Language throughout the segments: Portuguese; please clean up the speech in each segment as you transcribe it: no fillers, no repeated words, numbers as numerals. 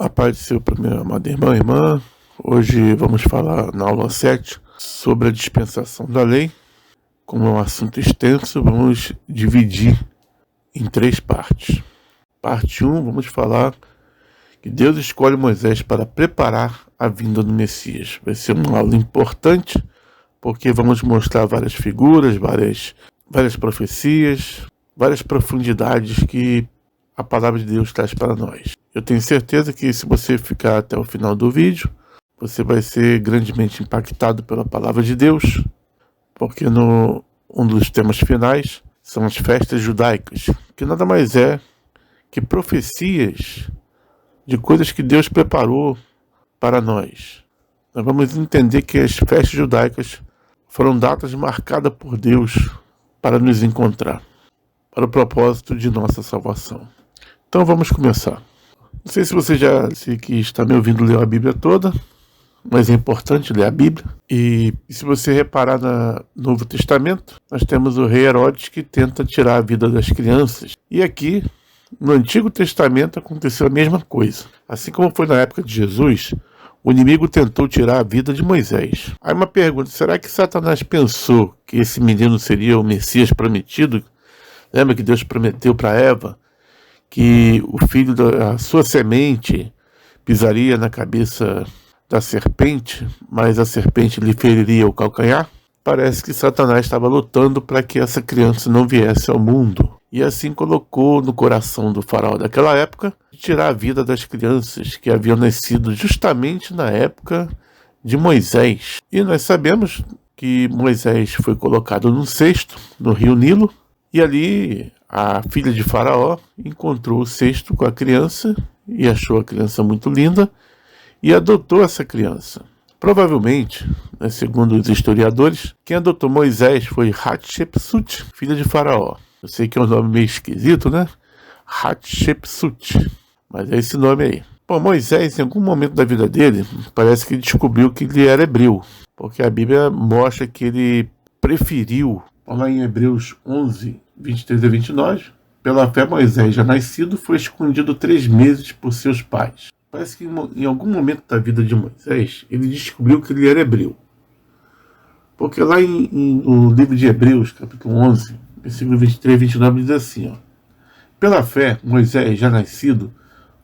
A paz do Senhor para minha amada irmã e irmã. Hoje vamos falar na aula 7 sobre a dispensação da lei. Como é um assunto extenso, vamos dividir em 3 partes. Parte 1, vamos falar que Deus escolhe Moisés para preparar a vinda do Messias. Vai ser uma aula importante, porque vamos mostrar várias figuras, várias profecias, várias profundidades que a palavra de Deus traz para nós. Eu tenho certeza que se você ficar até o final do vídeo, você vai ser grandemente impactado pela palavra de Deus, porque um dos temas finais são as festas judaicas, que nada mais é que profecias de coisas que Deus preparou para nós. Nós vamos entender que as festas judaicas foram datas marcadas por Deus para nos encontrar, para o propósito de nossa salvação. Então vamos começar. Não sei se você que está me ouvindo leu a Bíblia toda, mas é importante ler a Bíblia. E se você reparar no Novo Testamento, nós temos o rei Herodes que tenta tirar a vida das crianças. E aqui, no Antigo Testamento, aconteceu a mesma coisa. Assim como foi na época de Jesus, o inimigo tentou tirar a vida de Moisés. Aí uma pergunta, será que Satanás pensou que esse menino seria o Messias prometido? Lembra que Deus prometeu para Eva que o filho da sua semente pisaria na cabeça da serpente, mas a serpente lhe feriria o calcanhar? Parece que Satanás estava lutando para que essa criança não viesse ao mundo. E assim colocou no coração do faraó daquela época tirar a vida das crianças que haviam nascido justamente na época de Moisés. E nós sabemos que Moisés foi colocado num cesto no rio Nilo, e ali a filha de Faraó encontrou o cesto com a criança e achou a criança muito linda e adotou essa criança. Provavelmente, segundo os historiadores, quem adotou Moisés foi Hatshepsut, filha de Faraó. Eu sei que é um nome meio esquisito, né? Hatshepsut, mas é esse nome aí. Bom, Moisés, em algum momento da vida dele, parece que descobriu que ele era hebreu, porque a Bíblia mostra que ele preferiu, lá em Hebreus 11, 23 a 29, pela fé Moisés, já nascido, foi escondido 3 meses por seus pais. Parece que em algum momento da vida de Moisés, ele descobriu que ele era hebreu. Porque lá no livro de Hebreus, capítulo 11, versículo 23 e 29, diz assim, pela fé, Moisés, já nascido,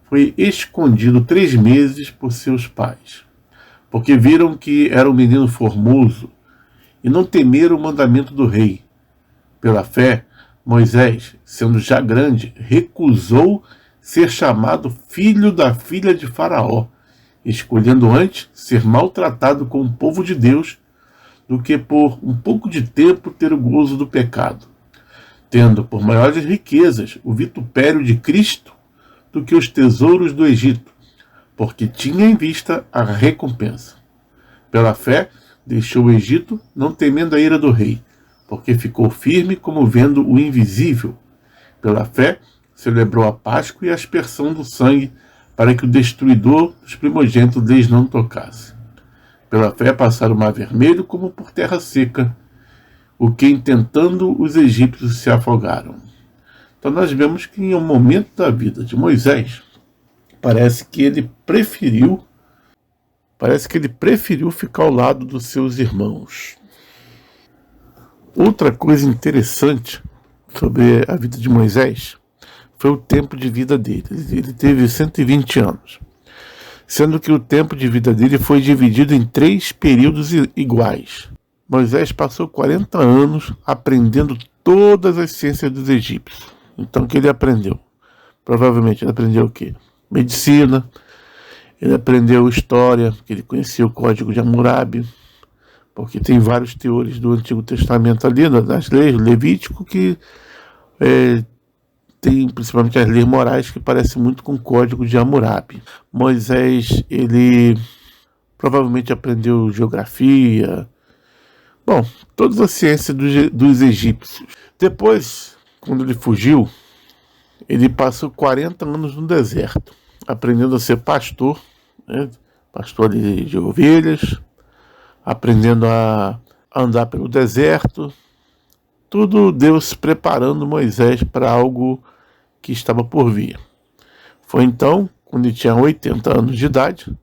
foi escondido 3 meses por seus pais, porque viram que era um menino formoso e não temeram o mandamento do rei. Pela fé, Moisés, sendo já grande, recusou ser chamado filho da filha de Faraó, escolhendo antes ser maltratado com o povo de Deus do que por um pouco de tempo ter o gozo do pecado, tendo por maiores riquezas o vitupério de Cristo do que os tesouros do Egito, porque tinha em vista a recompensa. Pela fé, deixou o Egito, não temendo a ira do rei, porque ficou firme como vendo o invisível. Pela fé, celebrou a Páscoa e a aspersão do sangue, para que o destruidor dos primogênitos lhes não tocasse. Pela fé, passaram o mar vermelho como por terra seca, o que, intentando, os egípcios se afogaram. Então nós vemos que em um momento da vida de Moisés, parece que ele preferiu ficar ao lado dos seus irmãos. Outra coisa interessante sobre a vida de Moisés foi o tempo de vida dele. Ele teve 120 anos, sendo que o tempo de vida dele foi dividido em 3 períodos iguais. Moisés passou 40 anos aprendendo todas as ciências dos egípcios. Então o que ele aprendeu? Provavelmente ele aprendeu o quê? Medicina, ele aprendeu história, porque ele conhecia o Código de Hammurabi, porque tem vários teores do Antigo Testamento ali, das leis, Levítico, que tem principalmente as leis morais que parecem muito com o Código de Hammurabi. Moisés, ele provavelmente aprendeu geografia, todas as ciências dos egípcios. Depois, quando ele fugiu, ele passou 40 anos no deserto, aprendendo a ser pastor, pastor de ovelhas, aprendendo a andar pelo deserto. Tudo Deus preparando Moisés para algo que estava por vir. Foi então quando ele tinha 80 anos de idade,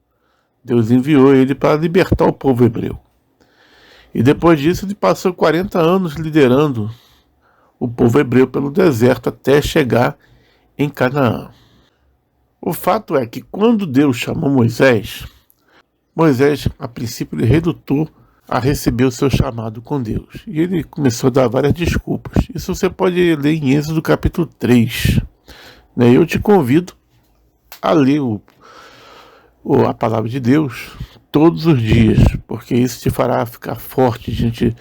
Deus enviou ele para libertar o povo hebreu. E depois disso ele passou 40 anos liderando o povo hebreu pelo deserto até chegar em Canaã. O fato é que quando Deus chamou Moisés, a princípio, ele relutou a receber o seu chamado com Deus. E ele começou a dar várias desculpas. Isso você pode ler em Êxodo capítulo 3. Eu te convido a ler a palavra de Deus todos os dias, porque isso te fará ficar forte diante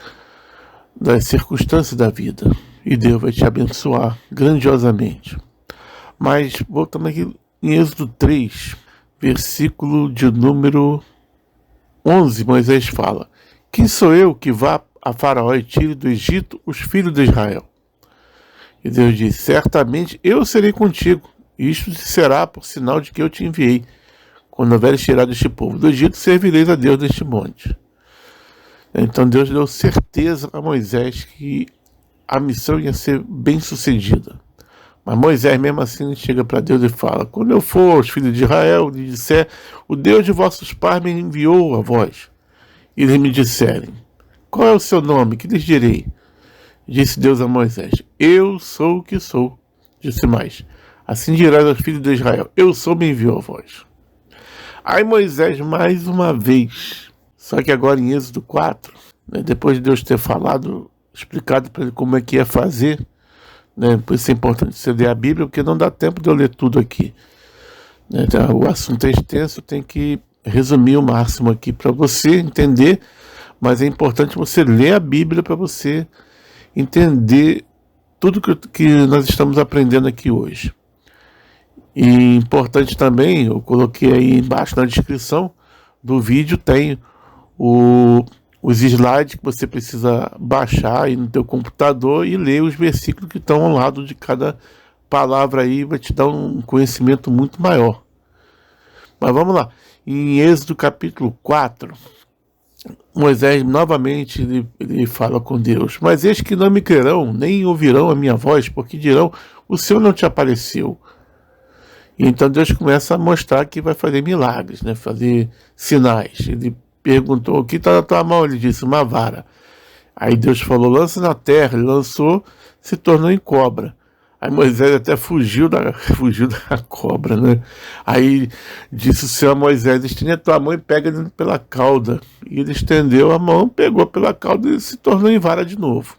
das circunstâncias da vida. E Deus vai te abençoar grandiosamente. Mas voltamos aqui em Êxodo 3, versículo de número 11, Moisés fala: quem sou eu que vá a Faraó e tire do Egito os filhos de Israel? E Deus diz: certamente eu serei contigo, isto será por sinal de que eu te enviei. Quando houveres tirado este povo do Egito, servireis a Deus neste monte. Então Deus deu certeza a Moisés que a missão ia ser bem sucedida. Mas Moisés mesmo assim chega para Deus e fala: quando eu for aos filhos de Israel e disser, o Deus de vossos pais me enviou a vós, e eles me disserem, qual é o seu nome? Que lhes direi? Disse Deus a Moisés: eu sou o que sou. Disse mais: assim dirás aos filhos de Israel, eu sou, me enviou a vós. Aí Moisés mais uma vez, só que agora em Êxodo 4, depois de Deus ter explicado para ele como é que ia fazer, por isso é importante você ler a Bíblia, porque não dá tempo de eu ler tudo aqui. Então, o assunto é extenso, tem que resumir o máximo aqui para você entender, mas é importante você ler a Bíblia para você entender tudo que nós estamos aprendendo aqui hoje. E importante também, eu coloquei aí embaixo na descrição do vídeo, tem os slides que você precisa baixar aí no teu computador e ler os versículos que estão ao lado de cada palavra aí, vai te dar um conhecimento muito maior. Mas vamos lá, em Êxodo capítulo 4, Moisés novamente ele fala com Deus: mas eis que não me crerão, nem ouvirão a minha voz, porque dirão, o Senhor não te apareceu. E então Deus começa a mostrar que vai fazer milagres, fazer sinais. Ele perguntou: o que está na tua mão? Ele disse: uma vara. Aí Deus falou: lança na terra. Ele lançou, se tornou em cobra. Aí Moisés até fugiu da cobra, Aí disse o Senhor a Moisés: estende a tua mão e pega ele pela cauda. E ele estendeu a mão, pegou pela cauda e se tornou em vara de novo.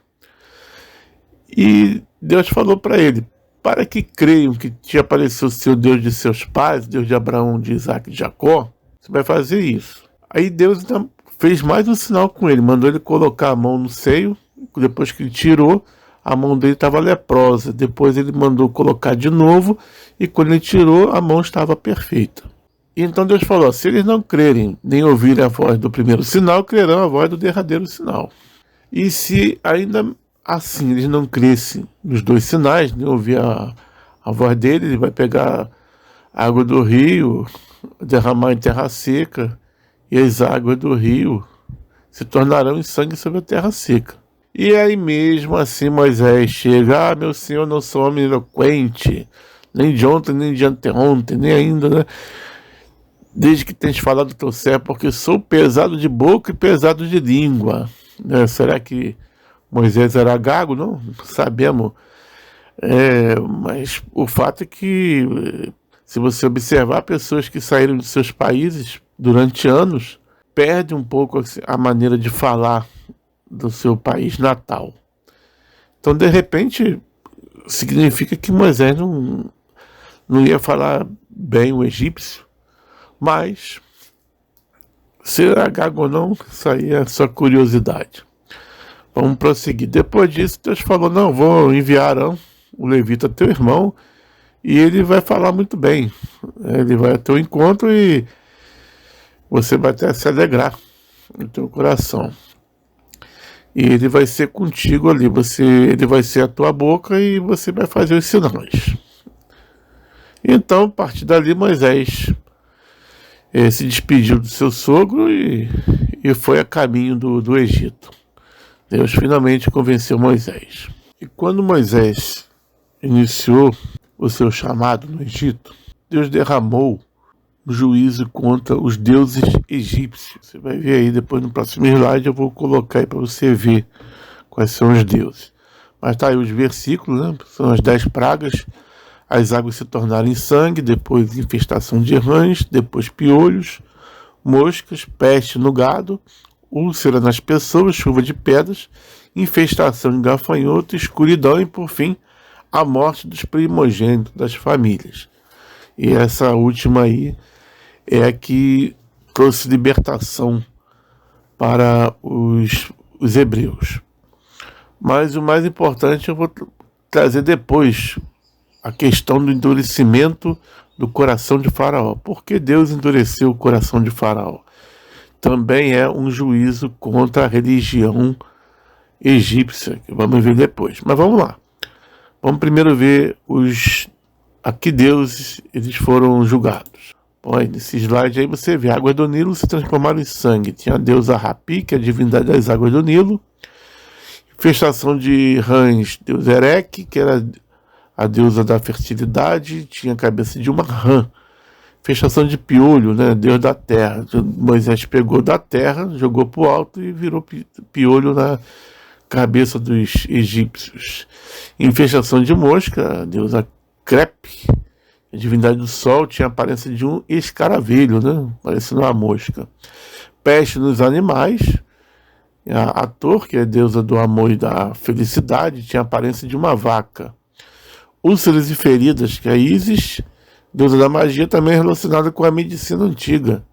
E Deus falou para ele: para que creiam que te apareceu o Senhor, Deus de seus pais, Deus de Abraão, de Isaac e de Jacó, você vai fazer isso. Aí Deus então fez mais um sinal com ele, mandou ele colocar a mão no seio. Depois que ele tirou, a mão dele estava leprosa. Depois ele mandou colocar de novo, e quando ele tirou, a mão estava perfeita. E então Deus falou: se eles não crerem, nem ouvirem a voz do primeiro sinal, crerão a voz do derradeiro sinal. E se ainda assim eles não crescem nos dois sinais, nem ouvir a voz dele, ele vai pegar a água do rio, derramar em terra seca, e as águas do rio se tornarão em sangue sobre a terra seca. E aí mesmo assim Moisés chega: meu Senhor, não sou homem eloquente, nem de ontem, nem de anteontem, nem ainda, desde que tens falado do teu servo, porque sou pesado de boca e pesado de língua. Será que Moisés era gago? Não sabemos. Mas o fato é que, se você observar, pessoas que saíram de seus países durante anos perdem um pouco a maneira de falar do seu país natal. Então, de repente, significa que Moisés não ia falar bem o egípcio, mas se era gago ou não, isso aí é só curiosidade. Vamos prosseguir. Depois disso, Deus falou: não, vou enviar Arão, o levita, teu irmão, e ele vai falar muito bem. Ele vai ao teu encontro e você vai até se alegrar no teu coração. E ele vai ser contigo ali. Ele vai ser a tua boca e você vai fazer os sinais. Então, a partir dali, Moisés se despediu do seu sogro e foi a caminho do Egito. Deus finalmente convenceu Moisés. E quando Moisés iniciou o seu chamado no Egito, Deus derramou o juízo contra os deuses egípcios. Você vai ver aí depois no próximo slide, eu vou colocar aí para você ver quais são os deuses. Mas tá aí os versículos, né? São as 10 pragas. As águas se tornaram em sangue, depois infestação de rãs, depois piolhos, moscas, peste no gado, úlcera nas pessoas, chuva de pedras, infestação de gafanhoto, escuridão e, por fim, a morte dos primogênitos das famílias. E essa última aí é a que trouxe libertação para os hebreus. Mas o mais importante eu vou trazer depois, a questão do endurecimento do coração de Faraó. Por que Deus endureceu o coração de Faraó? Também é um juízo contra a religião egípcia, que vamos ver depois. Mas vamos lá. Vamos primeiro ver a que deuses eles foram julgados. Bom, aí nesse slide aí você vê, águas do Nilo se transformaram em sangue. Tinha a deusa Rapi, que é a divindade das águas do Nilo. Infestação de rãs, deus Ereque, que era a deusa da fertilidade, tinha a cabeça de uma rã. Infestação de piolho, né, deus da terra. Moisés pegou da terra, jogou para o alto e virou piolho na cabeça dos egípcios. Infestação de mosca, a deusa Crepe, a divindade do sol, tinha a aparência de um escaravelho, né, parecendo uma mosca. Peste nos animais, a Ator, que é a deusa do amor e da felicidade, tinha a aparência de uma vaca. Úlceras e feridas, que é a Ísis, deusa da magia, também relacionada com a medicina antiga.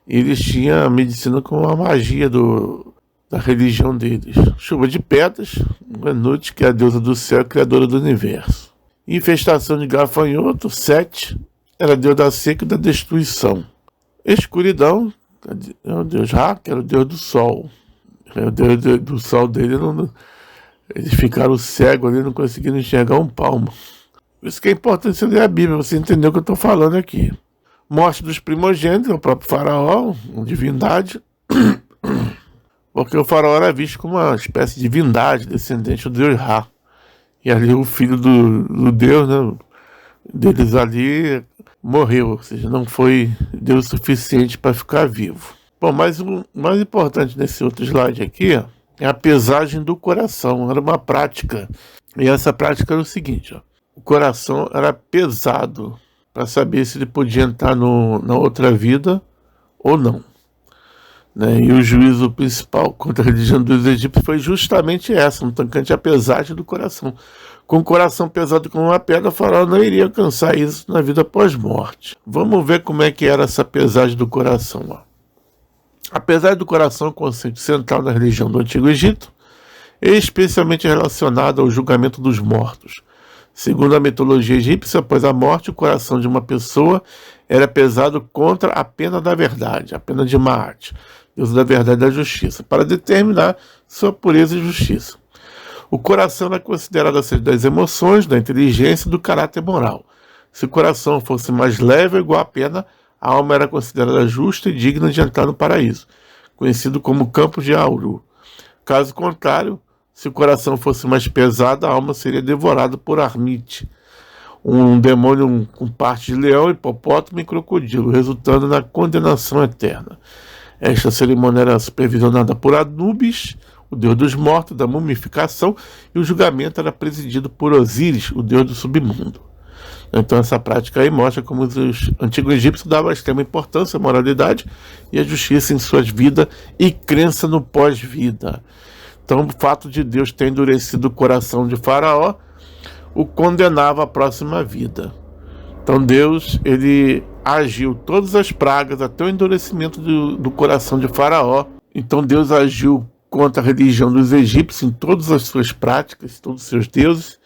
Eles tinham a medicina com a magia da religião deles. Chuva de pedras, Nut, que é a deusa do céu, criadora do universo. Infestação de gafanhoto, Sete, era deus da seca e da destruição. Escuridão, é o deus Ra, que era o deus do sol. O deus do sol dele, eles ficaram cegos ali, não conseguiram enxergar um palmo. Por isso que é importante você ler a Bíblia, você entender o que eu estou falando aqui. Morte dos primogênitos, o próprio faraó, uma divindade, porque o faraó era visto como uma espécie de divindade, descendente do deus Ra. E ali o filho do deus, né, deles ali morreu, ou seja, não foi Deus suficiente para ficar vivo. Bom, mas o mais importante nesse outro slide aqui é a pesagem do coração. Era uma prática, e essa prática era o seguinte, ó. O coração era pesado para saber se ele podia entrar na outra vida ou não. Né? E o juízo principal contra a religião dos egípcios foi justamente essa, no tocante à pesagem do coração. Com o coração pesado como uma pedra, o faraó não iria alcançar isso na vida pós-morte. Vamos ver como é que era essa pesagem do coração. Ó. A pesagem do coração é um conceito central na religião do Antigo Egito, especialmente relacionado ao julgamento dos mortos. Segundo a mitologia egípcia, após a morte, o coração de uma pessoa era pesado contra a pena da verdade, a pena de Maat, Deus da verdade e da justiça, para determinar sua pureza e justiça. O coração era considerado a ser das emoções, da inteligência e do caráter moral. Se o coração fosse mais leve ou igual à pena, a alma era considerada justa e digna de entrar no paraíso, conhecido como campo de Auru. Caso contrário, se o coração fosse mais pesado, a alma seria devorada por Armite, um demônio com parte de leão, hipopótamo e crocodilo, resultando na condenação eterna. Esta cerimônia era supervisionada por Anubis, o deus dos mortos, da mumificação, e o julgamento era presidido por Osíris, o deus do submundo. Então essa prática aí mostra como os antigos egípcios davam extrema importância à moralidade e à justiça em suas vidas e crença no pós-vida. Então o fato de Deus ter endurecido o coração de Faraó o condenava à próxima vida. Então Deus, ele agiu todas as pragas até o endurecimento do coração de Faraó. Então Deus agiu contra a religião dos egípcios em todas as suas práticas, todos os seus deuses,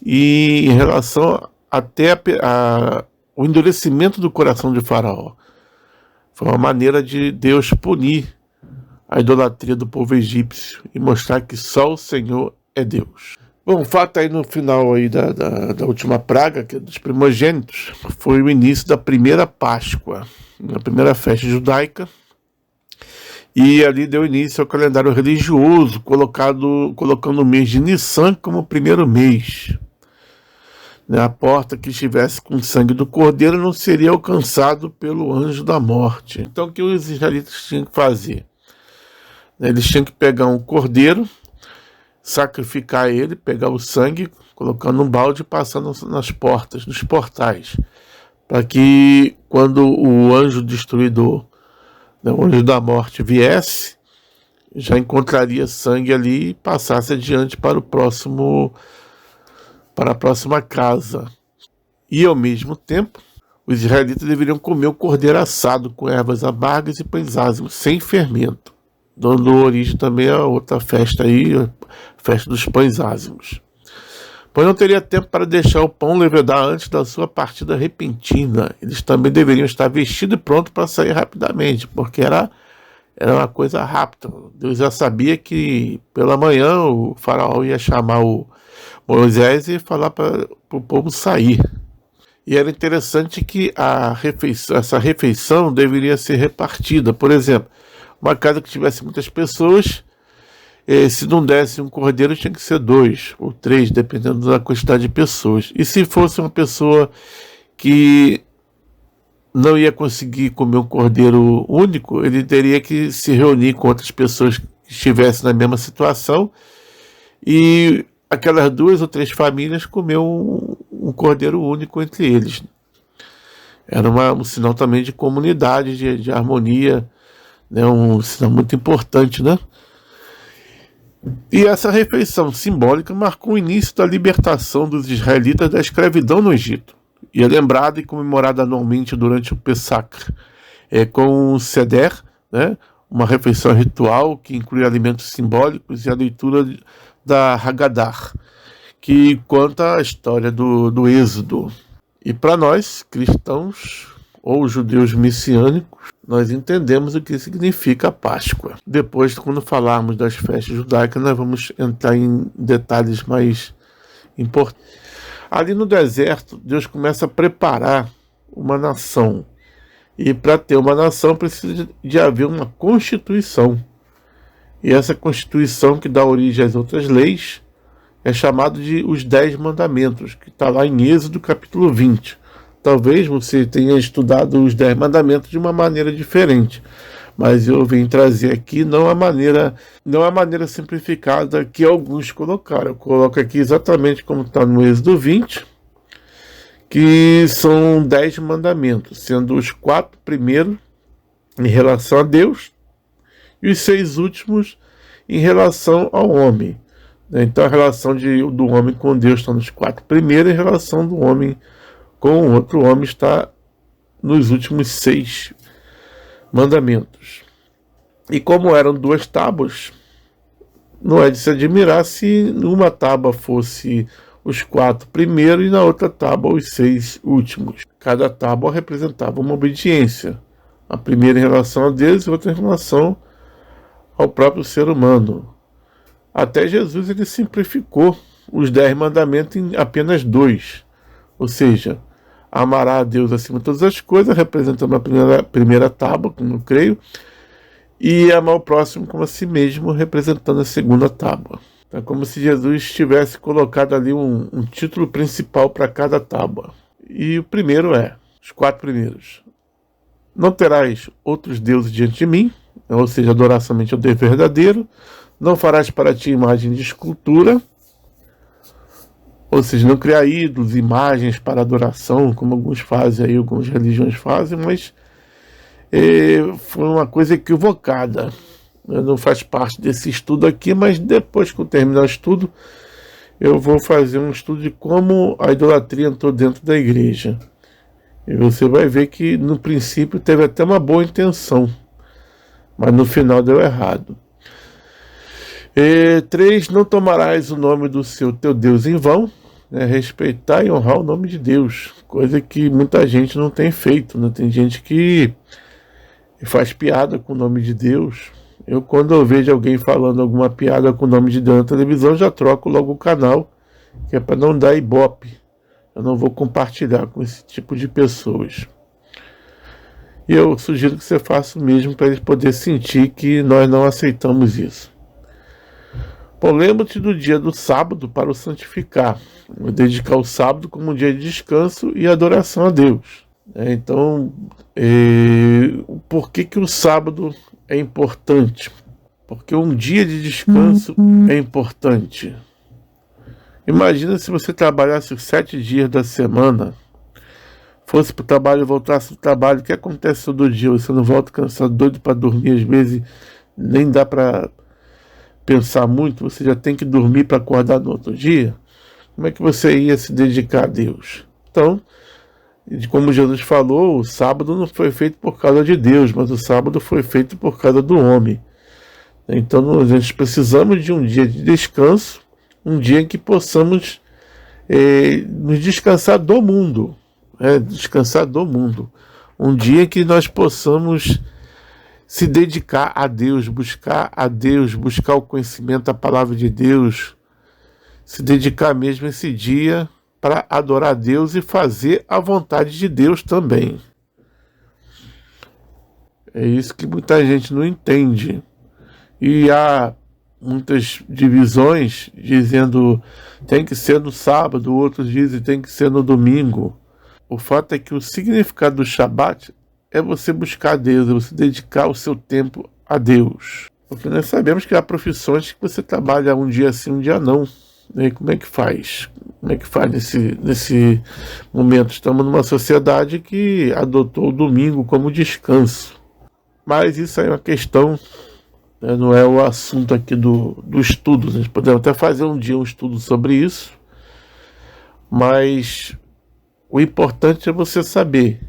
e em relação até o endurecimento do coração de Faraó. Foi uma maneira de Deus punir a idolatria do povo egípcio e mostrar que só o Senhor é Deus. Bom, o fato aí no final aí da última praga, que é dos primogênitos, foi o início da primeira Páscoa, a primeira festa judaica, e ali deu início ao calendário religioso, colocando o mês de Nissan como primeiro mês. né? A porta que estivesse com o sangue do cordeiro não seria alcançado pelo anjo da morte. Então o que os israelitas tinham que fazer? Eles tinham que pegar um cordeiro, sacrificar ele, pegar o sangue, colocar num balde e passar nas portas, nos portais, para que quando o anjo destruidor, né, o anjo da morte viesse, já encontraria sangue ali e passasse adiante para a próxima casa. E ao mesmo tempo, os israelitas deveriam comer o cordeiro assado com ervas amargas e pães ázimos, sem fermento, dando origem também a outra festa aí, a festa dos pães ázimos. Pois não teria tempo para deixar o pão levedar antes da sua partida repentina. Eles também deveriam estar vestidos e prontos para sair rapidamente, porque era uma coisa rápida. Deus já sabia que pela manhã o faraó ia chamar o Moisés e falar para o povo sair. E era interessante que essa refeição deveria ser repartida. Por exemplo, uma casa que tivesse muitas pessoas, se não desse um cordeiro, tinha que ser 2 ou 3, dependendo da quantidade de pessoas. E se fosse uma pessoa que não ia conseguir comer um cordeiro único, ele teria que se reunir com outras pessoas que estivessem na mesma situação e aquelas 2 ou 3 famílias comer um cordeiro único entre eles. Era um sinal também de comunidade, de harmonia, né? Um sinal muito importante, né? E essa refeição simbólica marcou o início da libertação dos israelitas da escravidão no Egito. E é lembrada e comemorada anualmente durante o Pessach, com o Seder, né? Uma refeição ritual que inclui alimentos simbólicos e a leitura da Haggadah, que conta a história do Êxodo. E para nós, cristãos ou judeus messiânicos, nós entendemos o que significa a Páscoa. Depois, quando falarmos das festas judaicas, nós vamos entrar em detalhes mais importantes. Ali no deserto, Deus começa a preparar uma nação. E para ter uma nação precisa de haver uma constituição. E essa constituição que dá origem às outras leis é chamado de os 10 mandamentos, que está lá em Êxodo capítulo 20. Talvez você tenha estudado os 10 mandamentos de uma maneira diferente, mas eu vim trazer aqui não a maneira simplificada que alguns colocaram. Eu coloco aqui exatamente como está no Êxodo 20, que são 10 mandamentos, sendo os 4 primeiros em relação a Deus e os 6 últimos em relação ao homem. Então a relação do homem com Deus está nos 4 primeiros, e a relação do homem com o outro homem está nos últimos 6 mandamentos. E como eram 2 tábuas, não é de se admirar se numa tábua fosse os 4 primeiros e na outra tábua os 6 últimos. Cada tábua representava uma obediência. A primeira em relação a Deus e outra em relação ao próprio ser humano. Até Jesus ele simplificou os 10 mandamentos em apenas 2. Ou seja, amará a Deus acima de todas as coisas, representando a primeira tábua, como eu creio, e amar o próximo como a si mesmo, representando a segunda tábua. É como se Jesus tivesse colocado ali um título principal para cada tábua. E o primeiro os 4 primeiros. Não terás outros deuses diante de mim, ou seja, adorar somente ao Deus verdadeiro. Não farás para ti imagem de escultura, ou seja, não criar ídolos, imagens para adoração, como alguns fazem aí, algumas religiões fazem, mas foi uma coisa equivocada. Não faz parte desse estudo aqui, mas depois que eu terminar o estudo, eu vou fazer um estudo de como a idolatria entrou dentro da igreja. E você vai ver que no princípio teve até uma boa intenção, mas no final deu errado. 3, não tomarás o nome do teu Deus em vão, né? Respeitar e honrar o nome de Deus, coisa que muita gente não tem feito, né? Tem gente que faz piada com o nome de Deus. Quando eu vejo alguém falando alguma piada com o nome de Deus na televisão, já troco logo o canal, que é para não dar ibope. Eu não vou compartilhar com esse tipo de pessoas. E eu sugiro que você faça o mesmo para eles poderem sentir que nós não aceitamos isso. Lembra-te do dia do sábado para o santificar. Dedicar o sábado como um dia de descanso e adoração a Deus. Então, por que o sábado é importante? Porque um dia de descanso é importante. Imagina se você trabalhasse os 7 dias da semana, fosse para o trabalho e voltasse do trabalho. O que acontece todo dia? Você não volta cansado, doido para dormir, às vezes nem dá para pensar muito, você já tem que dormir para acordar no outro dia. Como é que você ia se dedicar a Deus? Então, como Jesus falou, o sábado não foi feito por causa de Deus, mas o sábado foi feito por causa do homem. Então, nós precisamos de um dia de descanso, um dia em que possamos nos descansar do mundo. Descansar do mundo. Um dia em que nós possamos se dedicar a Deus, buscar o conhecimento da palavra de Deus, se dedicar mesmo esse dia para adorar a Deus e fazer a vontade de Deus também. É isso que muita gente não entende. E há muitas divisões dizendo tem que ser no sábado, outros dizem tem que ser no domingo. O fato é que o significado do Shabat é você buscar a Deus, é você dedicar o seu tempo a Deus. Porque nós sabemos que há profissões que você trabalha um dia sim, um dia não. E como é que faz? Como é que faz nesse momento? Estamos numa sociedade que adotou o domingo como descanso. Mas isso aí é uma questão, não é o assunto aqui do estudo. Nós podemos até fazer um dia um estudo sobre isso. Mas o importante é você saber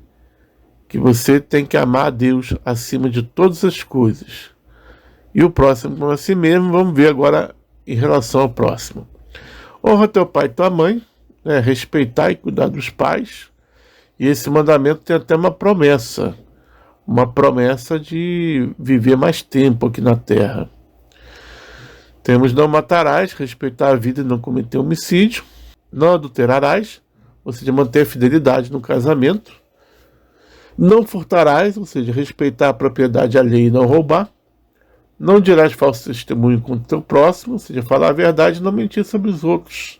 que você tem que amar a Deus acima de todas as coisas. E o próximo como a si mesmo, vamos ver agora em relação ao próximo. Honra teu pai e tua mãe, respeitar e cuidar dos pais. E esse mandamento tem até uma promessa de viver mais tempo aqui na terra. Temos não matarás, respeitar a vida e não cometer homicídio. Não adulterarás, ou seja, manter a fidelidade no casamento. Não furtarás, ou seja, respeitar a propriedade alheia e não roubar. Não dirás falso testemunho contra o teu próximo, ou seja, falar a verdade e não mentir sobre os outros.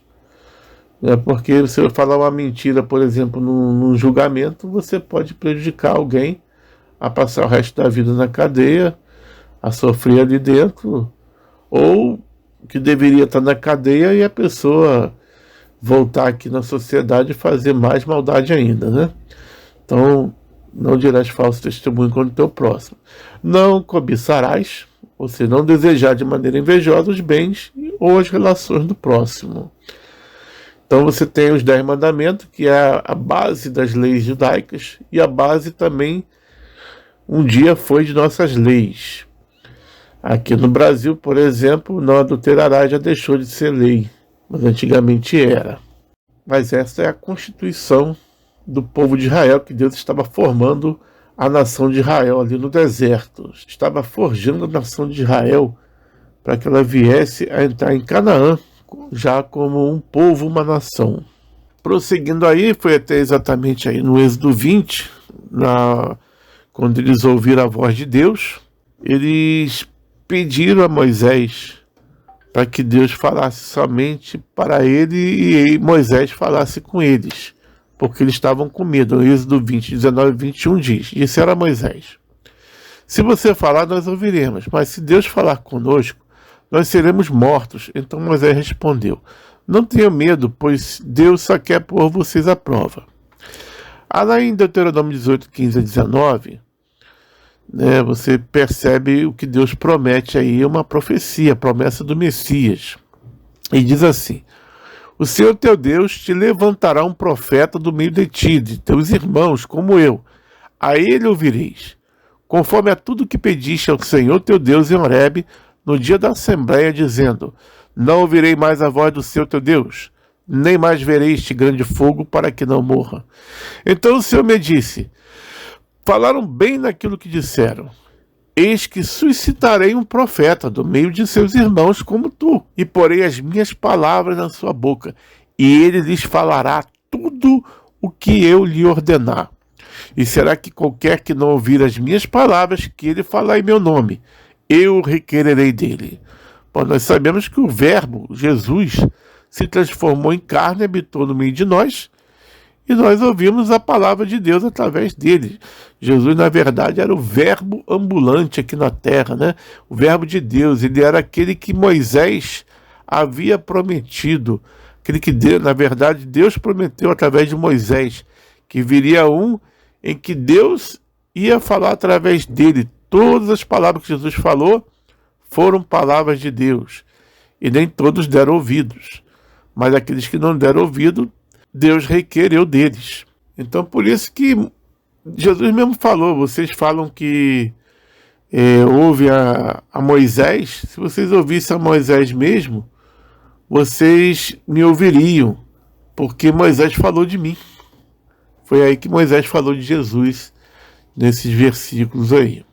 Porque se você falar uma mentira, por exemplo, num julgamento, você pode prejudicar alguém a passar o resto da vida na cadeia, a sofrer ali dentro, ou que deveria estar na cadeia e a pessoa voltar aqui na sociedade e fazer mais maldade ainda, né? Então, não dirás falso testemunho contra o teu próximo. Não cobiçarás, ou seja, não desejar de maneira invejosa os bens ou as relações do próximo. Então você tem os 10 mandamentos, que é a base das leis judaicas, e a base também, um dia, foi de nossas leis. Aqui no Brasil, por exemplo, não adulterarás já deixou de ser lei, mas antigamente era. Mas essa é a Constituição do povo de Israel, que Deus estava formando a nação de Israel ali no deserto. Estava forjando a nação de Israel para que ela viesse a entrar em Canaã, já como um povo, uma nação. Prosseguindo aí, foi até exatamente aí no Êxodo 20, quando eles ouviram a voz de Deus, eles pediram a Moisés para que Deus falasse somente para ele e Moisés falasse com eles, porque eles estavam com medo. O Êxodo 20, 19 e 21 diz: disseram a Moisés: se você falar, nós ouviremos, mas se Deus falar conosco, nós seremos mortos. Então Moisés respondeu: não tenham medo, pois Deus só quer pôr vocês à prova. Lá em Deuteronômio 18, 15 a 19, você percebe o que Deus promete aí, uma profecia, a promessa do Messias. E diz assim: o Senhor teu Deus te levantará um profeta do meio de ti, de teus irmãos, como eu. A ele ouvireis, conforme a tudo que pediste ao Senhor teu Deus em Horebe, no dia da assembleia, dizendo: não ouvirei mais a voz do Senhor teu Deus, nem mais verei este grande fogo, para que não morra. Então o Senhor me disse: falaram bem naquilo que disseram. Eis que suscitarei um profeta do meio de seus irmãos como tu, e porei as minhas palavras na sua boca, e ele lhes falará tudo o que eu lhe ordenar. E será que qualquer que não ouvir as minhas palavras, que ele falar em meu nome, eu requererei dele. Bom, nós sabemos que o Verbo, Jesus, se transformou em carne e habitou no meio de nós, e nós ouvimos a palavra de Deus através dele. Jesus, na verdade, era o Verbo ambulante aqui na terra, né? O Verbo de Deus, ele era aquele que Moisés havia prometido, aquele que, na verdade, Deus prometeu através de Moisés, que viria um em que Deus ia falar através dele. Todas as palavras que Jesus falou foram palavras de Deus, e nem todos deram ouvidos, mas aqueles que não deram ouvido, Deus requereu deles. Então, por isso que Jesus mesmo falou, vocês falam que ouve a Moisés. Se vocês ouvissem a Moisés mesmo, vocês me ouviriam, porque Moisés falou de mim. Foi aí que Moisés falou de Jesus, nesses versículos aí.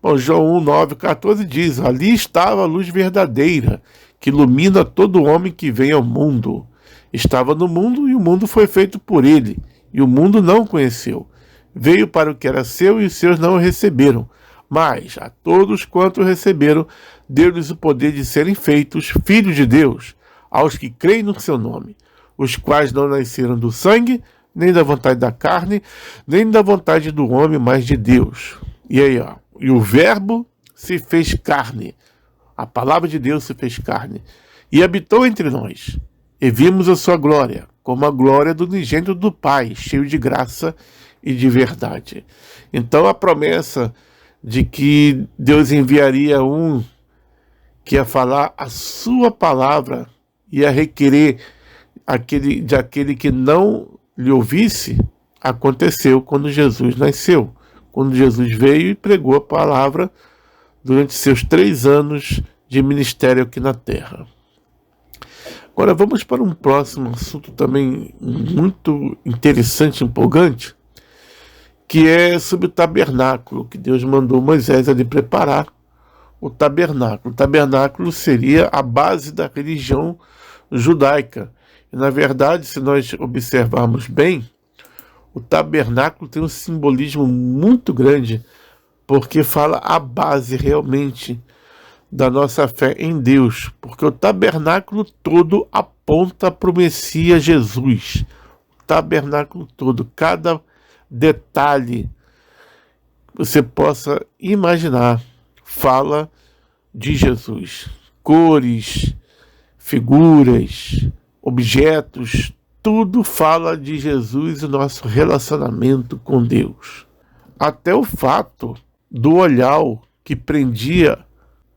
Bom, João 1, 9, 14 diz: ali estava a luz verdadeira, que ilumina todo homem que vem ao mundo. Estava no mundo e o mundo foi feito por ele, e o mundo não o conheceu. Veio para o que era seu e os seus não o receberam. Mas a todos quanto o receberam, deu-lhes o poder de serem feitos filhos de Deus, aos que creem no seu nome, os quais não nasceram do sangue, nem da vontade da carne, nem da vontade do homem, mas de Deus. E aí, ó, e o Verbo se fez carne, a palavra de Deus se fez carne, e habitou entre nós, e vimos a sua glória, como a glória do unigênito do Pai, cheio de graça e de verdade. Então a promessa de que Deus enviaria um que ia falar a sua palavra, ia requerer de aquele que não lhe ouvisse, aconteceu quando Jesus nasceu, quando Jesus veio e pregou a palavra durante seus 3 anos de ministério aqui na terra. Agora vamos para um próximo assunto também muito interessante e empolgante, que é sobre o tabernáculo, que Deus mandou Moisés ali preparar o tabernáculo. O tabernáculo seria a base da religião judaica. E, na verdade, se nós observarmos bem, o tabernáculo tem um simbolismo muito grande, porque fala a base realmente da nossa fé em Deus, porque o tabernáculo todo aponta para o Messias Jesus. O tabernáculo todo, cada detalhe que você possa imaginar, fala de Jesus. Cores, figuras, objetos, tudo fala de Jesus e nosso relacionamento com Deus. Até o fato do olhar que prendia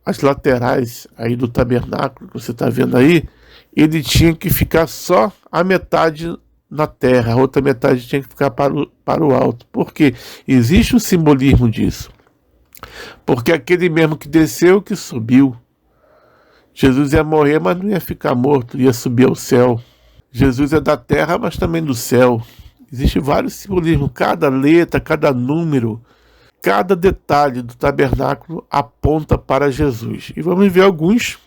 as laterais aí do tabernáculo, que você está vendo aí, ele tinha que ficar só a metade na terra, a outra metade tinha que ficar para o alto. Por quê? Existe um simbolismo disso. Porque aquele mesmo que desceu, que subiu. Jesus ia morrer, mas não ia ficar morto, ia subir ao céu. Jesus é da terra, mas também do céu. Existem vários simbolismos, cada letra, cada número, cada detalhe do tabernáculo aponta para Jesus. E vamos ver alguns.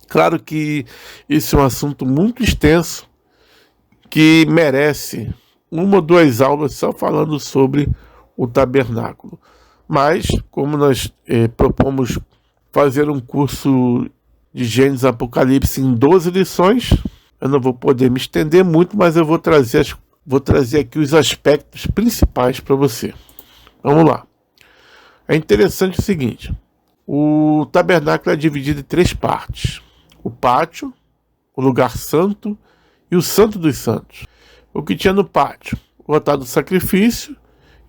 Claro que esse é um assunto muito extenso, que merece 1 ou 2 aulas só falando sobre o tabernáculo. Mas, como nós propomos fazer um curso de Gênesis e Apocalipse em 12 lições, eu não vou poder me estender muito, mas eu vou trazer aqui os aspectos principais para você. Vamos lá. É interessante o seguinte: o tabernáculo é dividido em 3 partes: o pátio, o lugar santo e o santo dos santos. O que tinha no pátio? O altar do sacrifício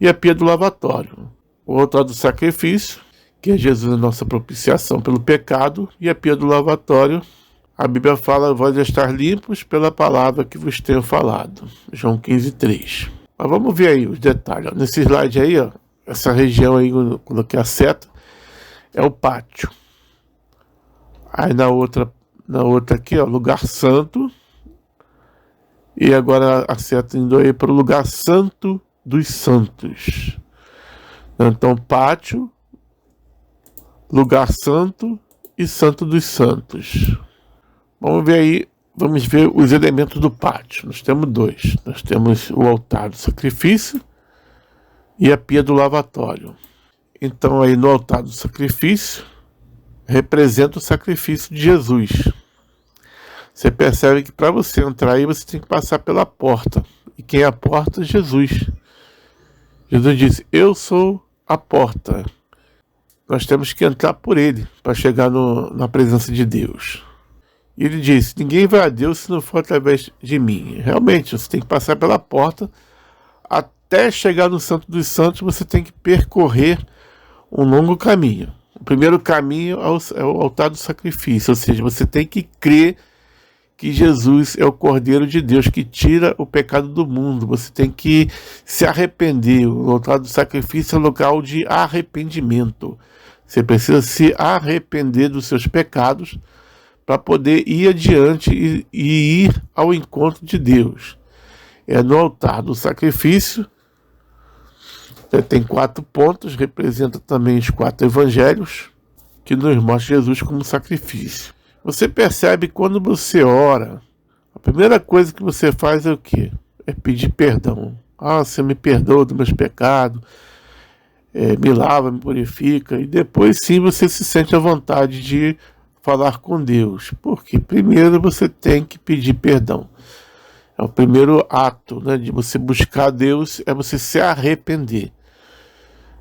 e a pia do lavatório. O altar do sacrifício, que é Jesus, a nossa propiciação pelo pecado, e a pia do lavatório, a Bíblia fala: vós estar limpos pela palavra que vos tenho falado. João 15:3. Mas vamos ver aí os detalhes. Nesse slide aí, ó, essa região aí, eu coloquei a seta, é o pátio. Aí na outra aqui, ó, lugar santo. E agora a seta indo aí para o lugar santo dos santos. Então, pátio, lugar santo e santo dos santos. Vamos ver os elementos do pátio. Nós temos 2. Nós temos o altar do sacrifício e a pia do lavatório. Então, aí no altar do sacrifício, representa o sacrifício de Jesus. Você percebe que para você entrar aí, você tem que passar pela porta. E quem é a porta? Jesus. Jesus disse, eu sou a porta. Nós temos que entrar por ele para chegar na presença de Deus. E ele disse, ninguém vai a Deus se não for através de mim. Realmente, você tem que passar pela porta. Até chegar no Santo dos Santos, você tem que percorrer um longo caminho. O primeiro caminho é o altar do sacrifício, ou seja, você tem que crer que Jesus é o Cordeiro de Deus que tira o pecado do mundo. Você tem que se arrepender. O altar do sacrifício é um local de arrependimento. Você precisa se arrepender dos seus pecados para poder ir adiante e ir ao encontro de Deus. É no altar do sacrifício. Tem 4 pontos, representa também os 4 evangelhos, que nos mostra Jesus como sacrifício. Você percebe quando você ora, a primeira coisa que você faz é o quê? É pedir perdão. Senhor, me perdoa dos meus pecados, me lava, me purifica. E depois sim você se sente à vontade de falar com Deus. Porque primeiro você tem que pedir perdão. É o primeiro ato, né, de você buscar Deus, é você se arrepender.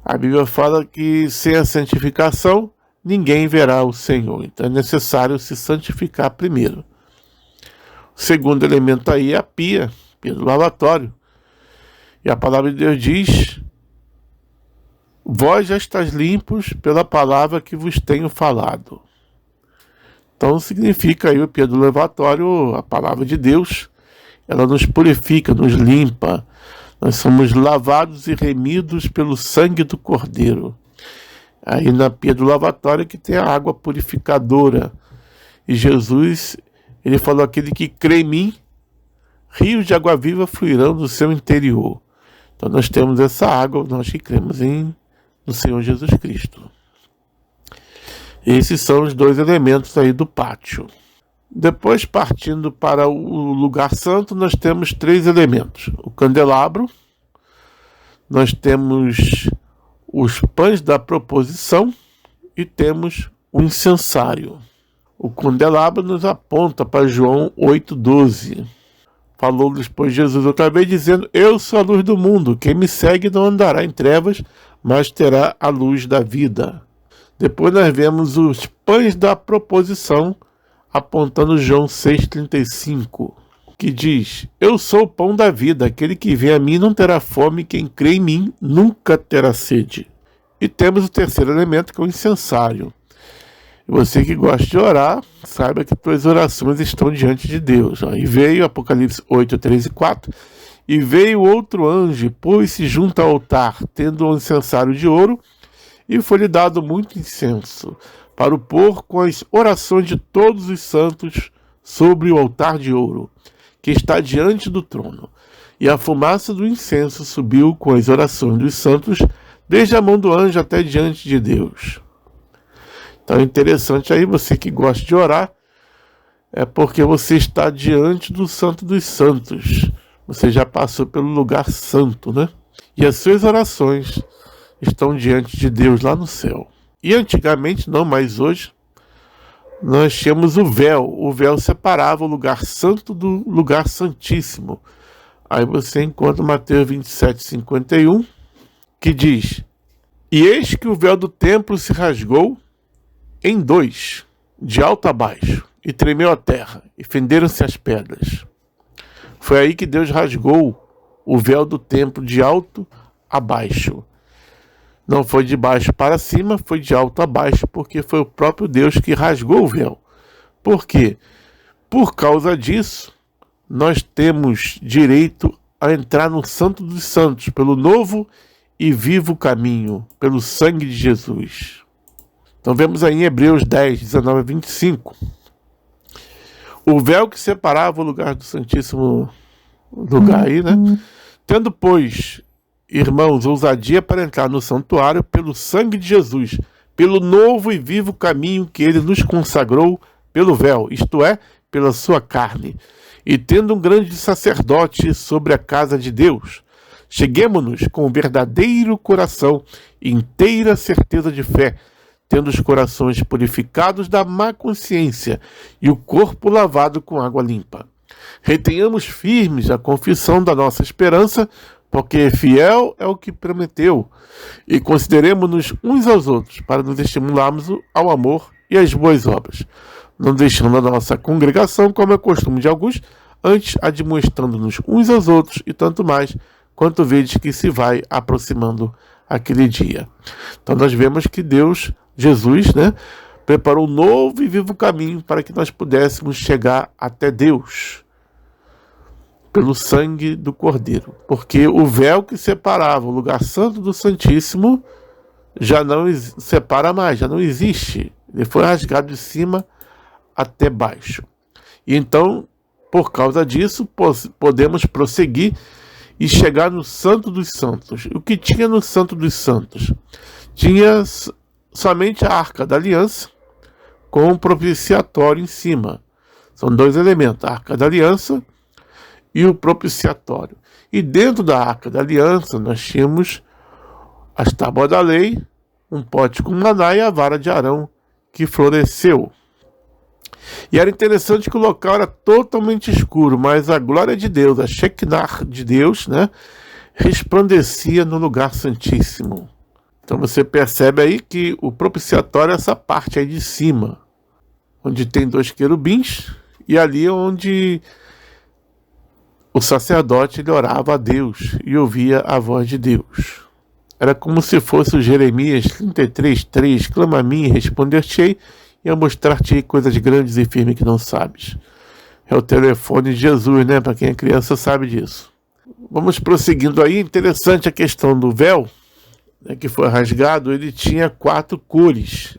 A Bíblia fala que sem a santificação, ninguém verá o Senhor. Então é necessário se santificar primeiro. O segundo elemento aí é a pia do lavatório. E a palavra de Deus diz, vós já estáis limpos pela palavra que vos tenho falado. Então significa aí o pia do lavatório, a palavra de Deus, ela nos purifica, nos limpa. Nós somos lavados e remidos pelo sangue do Cordeiro. Aí na pia do lavatório que tem a água purificadora. E Jesus, ele falou, aquele que crê em mim, rios de água viva fluirão do seu interior. Então nós temos essa água, nós que cremos no Senhor Jesus Cristo. Esses são os 2 elementos aí do pátio. Depois, partindo para o lugar santo, nós temos 3 elementos. O candelabro, nós temos os pães da proposição e temos o incensário. O candelabro nos aponta para João 8,12. Falou depois Jesus outra vez dizendo, eu sou a luz do mundo, quem me segue não andará em trevas, mas terá a luz da vida. Depois nós vemos os pães da proposição, apontando João 6,35, que diz, eu sou o pão da vida, aquele que vem a mim não terá fome, quem crê em mim nunca terá sede. E temos o terceiro elemento, que é o incensário. E você que gosta de orar, saiba que tuas orações estão diante de Deus. E veio Apocalipse 8, 3 e 4, e veio outro anjo, pôs-se junto ao altar, tendo um incensário de ouro, e foi-lhe dado muito incenso, para o pôr com as orações de todos os santos sobre o altar de ouro, que está diante do trono. E a fumaça do incenso subiu com as orações dos santos, desde a mão do anjo até diante de Deus. Então é interessante aí, você que gosta de orar, é porque você está diante do Santo dos Santos. Você já passou pelo lugar santo, né? E as suas orações estão diante de Deus lá no céu. E antigamente, não mais hoje, nós tínhamos o véu. O véu separava o lugar santo do lugar santíssimo. Aí você encontra Mateus 27:51, que diz, e eis que o véu do templo se rasgou em 2, de alto a baixo, e tremeu a terra, e fenderam-se as pedras. Foi aí que Deus rasgou o véu do templo de alto a baixo. Não foi de baixo para cima, foi de alto a baixo, porque foi o próprio Deus que rasgou o véu. Por quê? Por causa disso, nós temos direito a entrar no Santo dos Santos, pelo novo e vivo caminho, pelo sangue de Jesus. Então vemos aí em Hebreus 10, 19 a 25. O véu que separava o lugar do Santíssimo Lugar aí, né? Tendo, pois, irmãos, ousadia para entrar no santuário pelo sangue de Jesus, pelo novo e vivo caminho que ele nos consagrou pelo véu, isto é, pela sua carne. E tendo um grande sacerdote sobre a casa de Deus, cheguemo-nos com verdadeiro coração e inteira certeza de fé, tendo os corações purificados da má consciência e o corpo lavado com água limpa. Retenhamos firmes a confissão da nossa esperança, porque fiel é o que prometeu, e consideremos-nos uns aos outros, para nos estimularmos ao amor e às boas obras, não deixando a nossa congregação, como é costume de alguns, antes admoestando-nos uns aos outros, e tanto mais, quanto vedes que se vai aproximando aquele dia. Então nós vemos que Deus, Jesus, preparou um novo e vivo caminho para que nós pudéssemos chegar até Deus, pelo sangue do Cordeiro, porque o véu que separava o lugar santo do Santíssimo já não separa mais, já não existe. Ele foi rasgado de cima até baixo. E então, por causa disso, podemos prosseguir e chegar no Santo dos Santos. O que tinha no Santo dos Santos? Tinha somente a Arca da Aliança com o propiciatório em cima. São dois elementos, a Arca da Aliança e o propiciatório. E dentro da Arca da Aliança nós tínhamos as tábuas da lei, um pote com maná e a vara de Arão que floresceu. E era interessante que o local era totalmente escuro, mas a glória de Deus, a Shekinah de Deus, resplandecia no lugar santíssimo. Então você percebe aí que o propiciatório é essa parte aí de cima, onde tem dois querubins, e ali é onde o sacerdote ele orava a Deus e ouvia a voz de Deus. Era como se fosse o Jeremias 33:3, clama a mim e responder-te-ei, e a mostrar-te coisas grandes e firmes que não sabes. É o telefone de Jesus, para quem é criança sabe disso. Vamos prosseguindo aí. Interessante a questão do véu, que foi rasgado. Ele tinha 4 cores.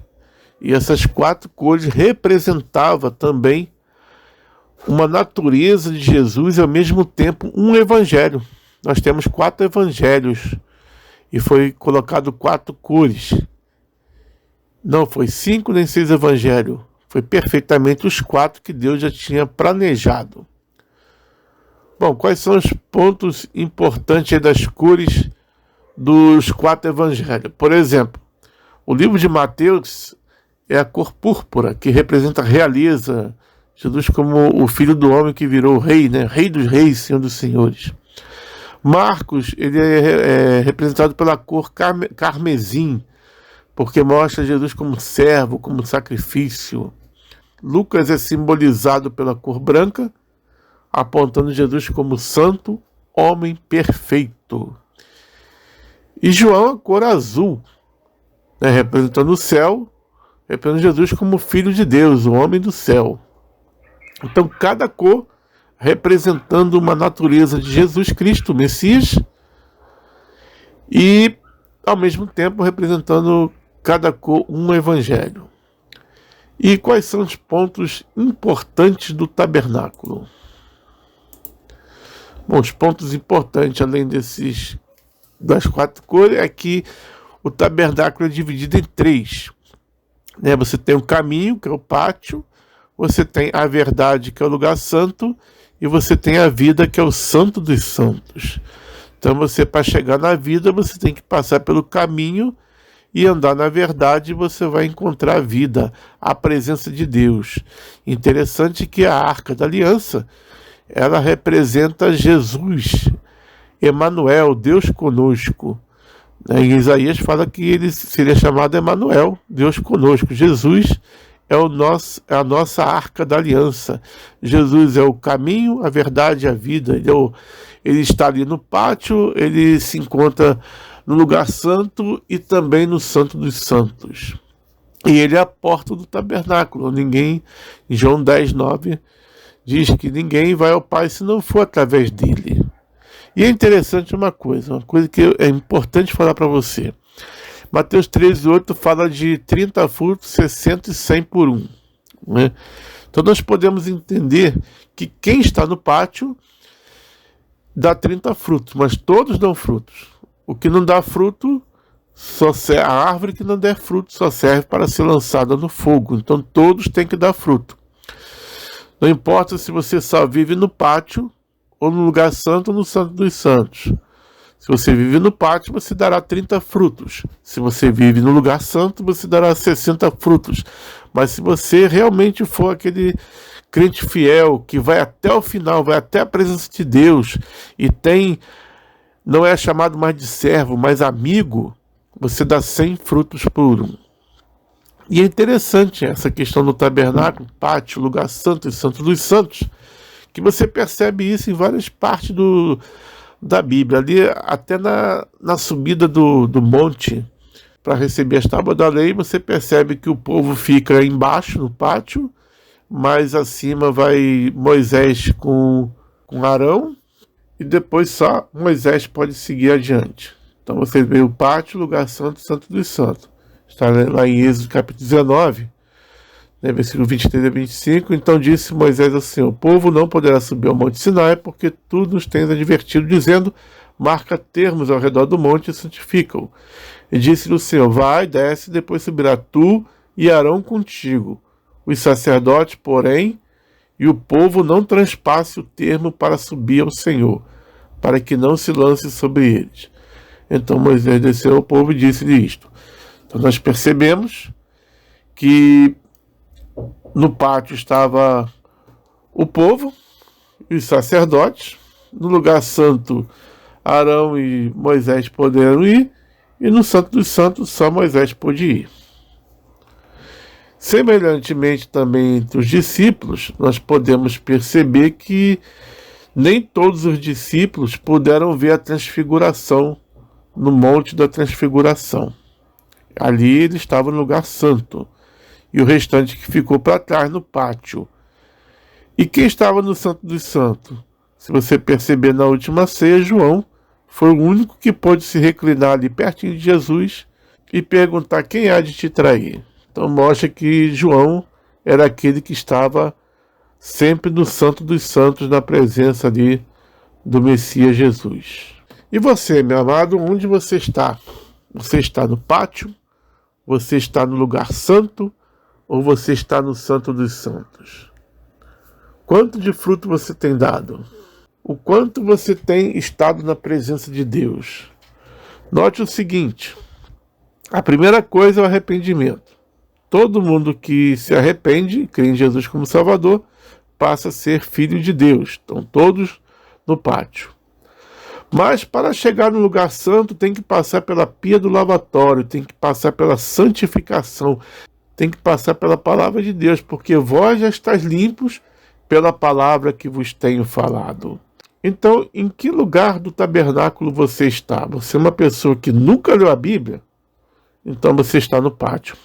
E essas 4 cores representavam também uma natureza de Jesus e ao mesmo tempo um evangelho. Nós temos 4 evangelhos e foi colocado 4 cores. Não foi 5 nem 6 evangelhos. Foi perfeitamente os 4 que Deus já tinha planejado. Bom, quais são os pontos importantes das cores dos 4 evangelhos? Por exemplo, o livro de Mateus é a cor púrpura, que representa a realeza, Jesus como o Filho do Homem que virou rei, Rei dos reis, Senhor dos senhores. Marcos, ele é representado pela cor carmesim, porque mostra Jesus como servo, como sacrifício. Lucas é simbolizado pela cor branca, apontando Jesus como santo, homem perfeito. E João, a cor azul, representando o céu, representando Jesus como Filho de Deus, o homem do céu. Então, cada cor representando uma natureza de Jesus Cristo, o Messias, e, ao mesmo tempo, representando cada cor um evangelho. E quais são os pontos importantes do tabernáculo? Bom, os pontos importantes, além das 4 cores, é que o tabernáculo é dividido em 3. Você tem o caminho, que é o pátio, você tem a verdade, que é o lugar santo, e você tem a vida, que é o santo dos santos. Então para chegar na vida, você tem que passar pelo caminho e andar na verdade, você vai encontrar a vida, a presença de Deus. Interessante que a Arca da Aliança, ela representa Jesus, Emanuel, Deus conosco. Em Isaías fala que ele seria chamado Emanuel, Deus conosco. Jesus é a nossa Arca da Aliança. Jesus é o caminho, a verdade e a vida. Ele está ali no pátio, ele se encontra no lugar santo e também no Santo dos Santos. E ele é a porta do tabernáculo. Em João 10:9, diz que ninguém vai ao Pai se não for através dele. E é interessante uma coisa que é importante falar para você. Mateus 13:8 fala de 30 frutos, 60 e 100 por 1. Então nós podemos entender que quem está no pátio dá 30 frutos, mas todos dão frutos. O que não dá fruto, a árvore que não der fruto só serve para ser lançada no fogo. Então todos têm que dar fruto. Não importa se você só vive no pátio, ou no lugar santo, ou no Santo dos Santos. Se você vive no pátio, você dará 30 frutos. Se você vive no lugar santo, você dará 60 frutos. Mas se você realmente for aquele crente fiel, que vai até o final, vai até a presença de Deus, e não é chamado mais de servo, mas amigo, você dá 100 frutos por um. E é interessante essa questão do tabernáculo, pátio, lugar santo e santo dos santos, que você percebe isso em várias partes da Bíblia, ali até na subida do monte para receber as tábuas da lei, você percebe que o povo fica embaixo no pátio, mas acima vai Moisés com Arão, e depois só Moisés pode seguir adiante. Então você vê o pátio, lugar santo, santo dos santos. Está lá em Êxodo capítulo 19, versículo 23 a 25. Então disse Moisés ao Senhor: o povo não poderá subir ao monte Sinai, porque tu nos tens advertido, dizendo: marca termos ao redor do monte e santifica-o. E disse-lhe o Senhor: vai, desce, depois subirá tu e Arão contigo. Os sacerdotes, porém, e o povo não transpasse o termo para subir ao Senhor, para que não se lance sobre eles. Então Moisés desceu ao povo e disse-lhe isto. Então nós percebemos que no pátio estava o povo e os sacerdotes. No lugar santo, Arão e Moisés poderam ir, e no Santo dos Santos só Moisés pôde ir. Semelhantemente também entre os discípulos, nós podemos perceber que nem todos os discípulos puderam ver a transfiguração no Monte da Transfiguração. Ali ele estava no lugar santo, e o restante que ficou para trás no pátio. E quem estava no Santo dos Santos? Se você perceber na última ceia, João foi o único que pôde se reclinar ali pertinho de Jesus e perguntar: quem há de te trair? Então mostra que João era aquele que estava sempre no Santo dos Santos, na presença ali do Messias Jesus. E você, meu amado, onde você está? Você está no pátio? Você está no lugar santo? Ou você está no Santo dos Santos? Quanto de fruto você tem dado? O quanto você tem estado na presença de Deus? Note o seguinte: a primeira coisa é o arrependimento. Todo mundo que se arrepende e crê em Jesus como Salvador passa a ser filho de Deus. Estão todos no pátio. Mas para chegar no lugar santo tem que passar pela pia do lavatório, tem que passar pela santificação, tem que passar pela palavra de Deus, porque vós já estáis limpos pela palavra que vos tenho falado. Então, em que lugar do tabernáculo você está? Você é uma pessoa que nunca leu a Bíblia? Então você está no pátio.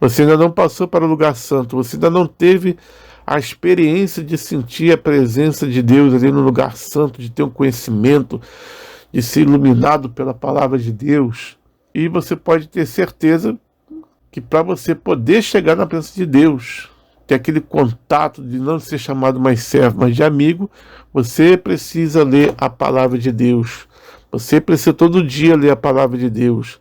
Você ainda não passou para o lugar santo, você ainda não teve a experiência de sentir a presença de Deus ali no lugar santo, de ter um conhecimento, de ser iluminado pela palavra de Deus. E você pode ter certeza que para você poder chegar na presença de Deus, ter aquele contato de não ser chamado mais servo, mas de amigo, você precisa ler a palavra de Deus. Você precisa todo dia ler a palavra de Deus.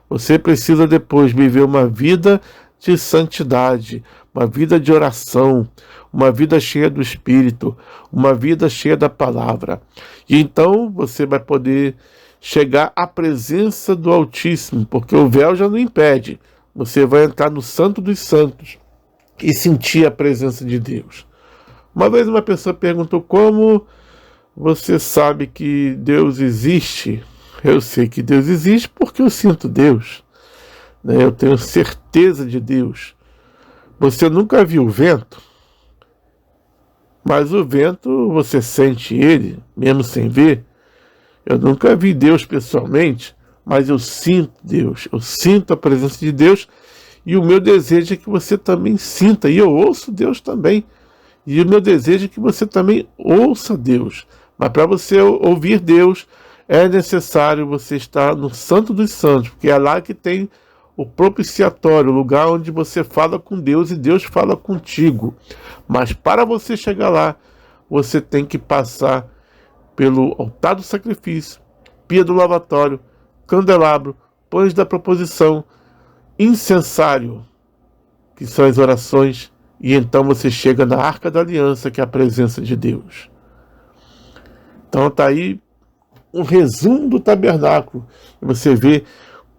Você precisa depois viver uma vida de santidade, uma vida de oração, uma vida cheia do Espírito, uma vida cheia da palavra. E então você vai poder chegar à presença do Altíssimo, porque o véu já não impede. Você vai entrar no Santo dos Santos e sentir a presença de Deus. Uma vez uma pessoa perguntou: como você sabe que Deus existe? Eu sei que Deus existe porque eu sinto Deus. Eu tenho certeza de Deus. Você nunca viu o vento? Mas o vento, você sente ele, mesmo sem ver. Eu nunca vi Deus pessoalmente, mas eu sinto Deus. Eu sinto a presença de Deus. E o meu desejo é que você também sinta. E eu ouço Deus também. E o meu desejo é que você também ouça Deus. Mas para você ouvir Deus, é necessário você estar no Santo dos Santos, porque é lá que tem o propiciatório, o lugar onde você fala com Deus e Deus fala contigo. Mas para você chegar lá, você tem que passar pelo altar do sacrifício, pia do lavatório, candelabro, pães da proposição, incensário, que são as orações, e então você chega na Arca da Aliança, que é a presença de Deus. Então está aí um resumo do tabernáculo. E você vê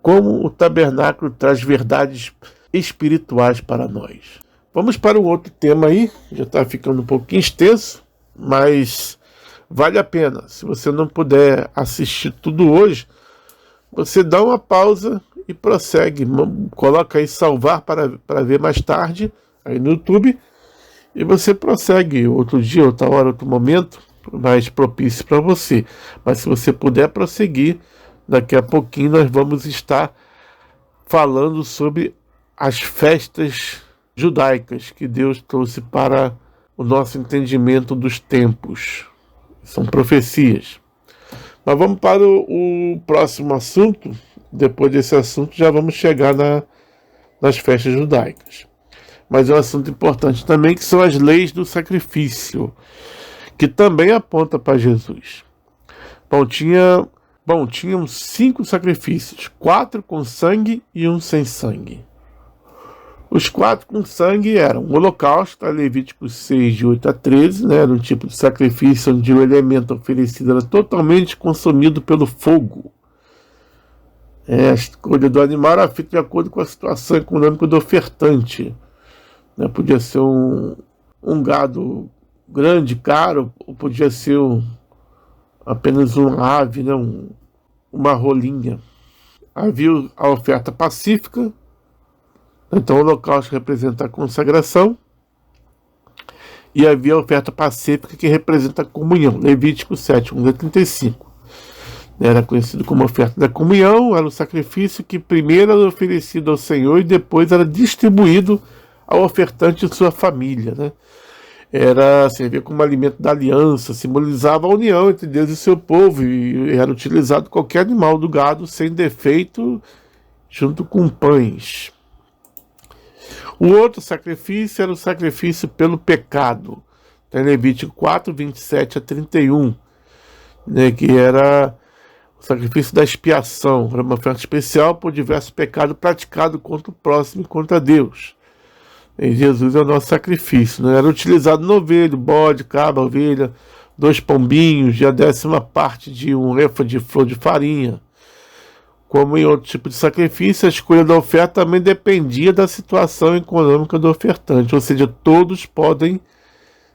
como o tabernáculo traz verdades espirituais para nós. Vamos para um outro tema aí, já está ficando um pouquinho extenso, mas vale a pena. Se você não puder assistir tudo hoje, você dá uma pausa e prossegue. Coloca aí salvar para ver mais tarde, aí no YouTube, e você prossegue outro dia, outra hora, outro momento, mais propício para você. Mas se você puder prosseguir, daqui a pouquinho nós vamos estar falando sobre as festas judaicas que Deus trouxe para o nosso entendimento dos tempos. São profecias. Mas vamos para o próximo assunto. Depois desse assunto já vamos chegar nas festas judaicas. Mas é um assunto importante também, que são as leis do sacrifício, que também aponta para Jesus. Tinham 5 sacrifícios, 4 com sangue e 1 sem sangue. Os 4 com sangue eram o holocausto, Levíticos 6, de 8 a 13, né? Era um tipo de sacrifício onde o elemento oferecido era totalmente consumido pelo fogo. A escolha do animal era feita de acordo com a situação econômica do ofertante. Podia ser um gado grande, caro, ou podia ser apenas uma ave, né? Uma rolinha. Havia a oferta pacífica. Então o holocausto representa a consagração. E havia a oferta pacífica, que representa a comunhão. Levítico 7, 1 a 35. Era conhecido como oferta da comunhão. Era o sacrifício que primeiro era oferecido ao Senhor e depois era distribuído ao ofertante e sua família, né? Servia como alimento da aliança, simbolizava a união entre Deus e seu povo, e era utilizado qualquer animal do gado sem defeito, junto com pães. O outro sacrifício era o sacrifício pelo pecado. Tem Levítico 4, 27 a 31, né, que era o sacrifício da expiação. Era uma oferta especial por diversos pecados praticados contra o próximo e contra Deus. E Jesus é o nosso sacrifício, né? Era utilizado novilho, bode, cabra, ovelha, 2 pombinhos e a 10ª parte de um efa de flor de farinha. Como em outro tipo de sacrifício, a escolha da oferta também dependia da situação econômica do ofertante, ou seja, todos podem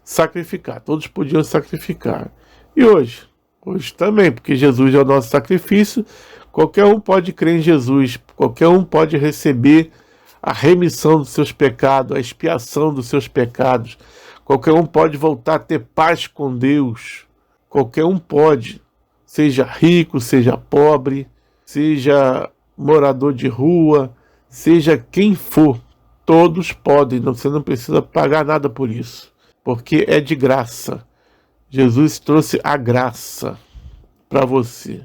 sacrificar, todos podiam sacrificar. E hoje? Hoje também, porque Jesus é o nosso sacrifício, qualquer um pode crer em Jesus, qualquer um pode receber a remissão dos seus pecados, a expiação dos seus pecados. Qualquer um pode voltar a ter paz com Deus. Qualquer um pode, seja rico, seja pobre, seja morador de rua, seja quem for, todos podem, você não precisa pagar nada por isso, porque é de graça. Jesus trouxe a graça para você.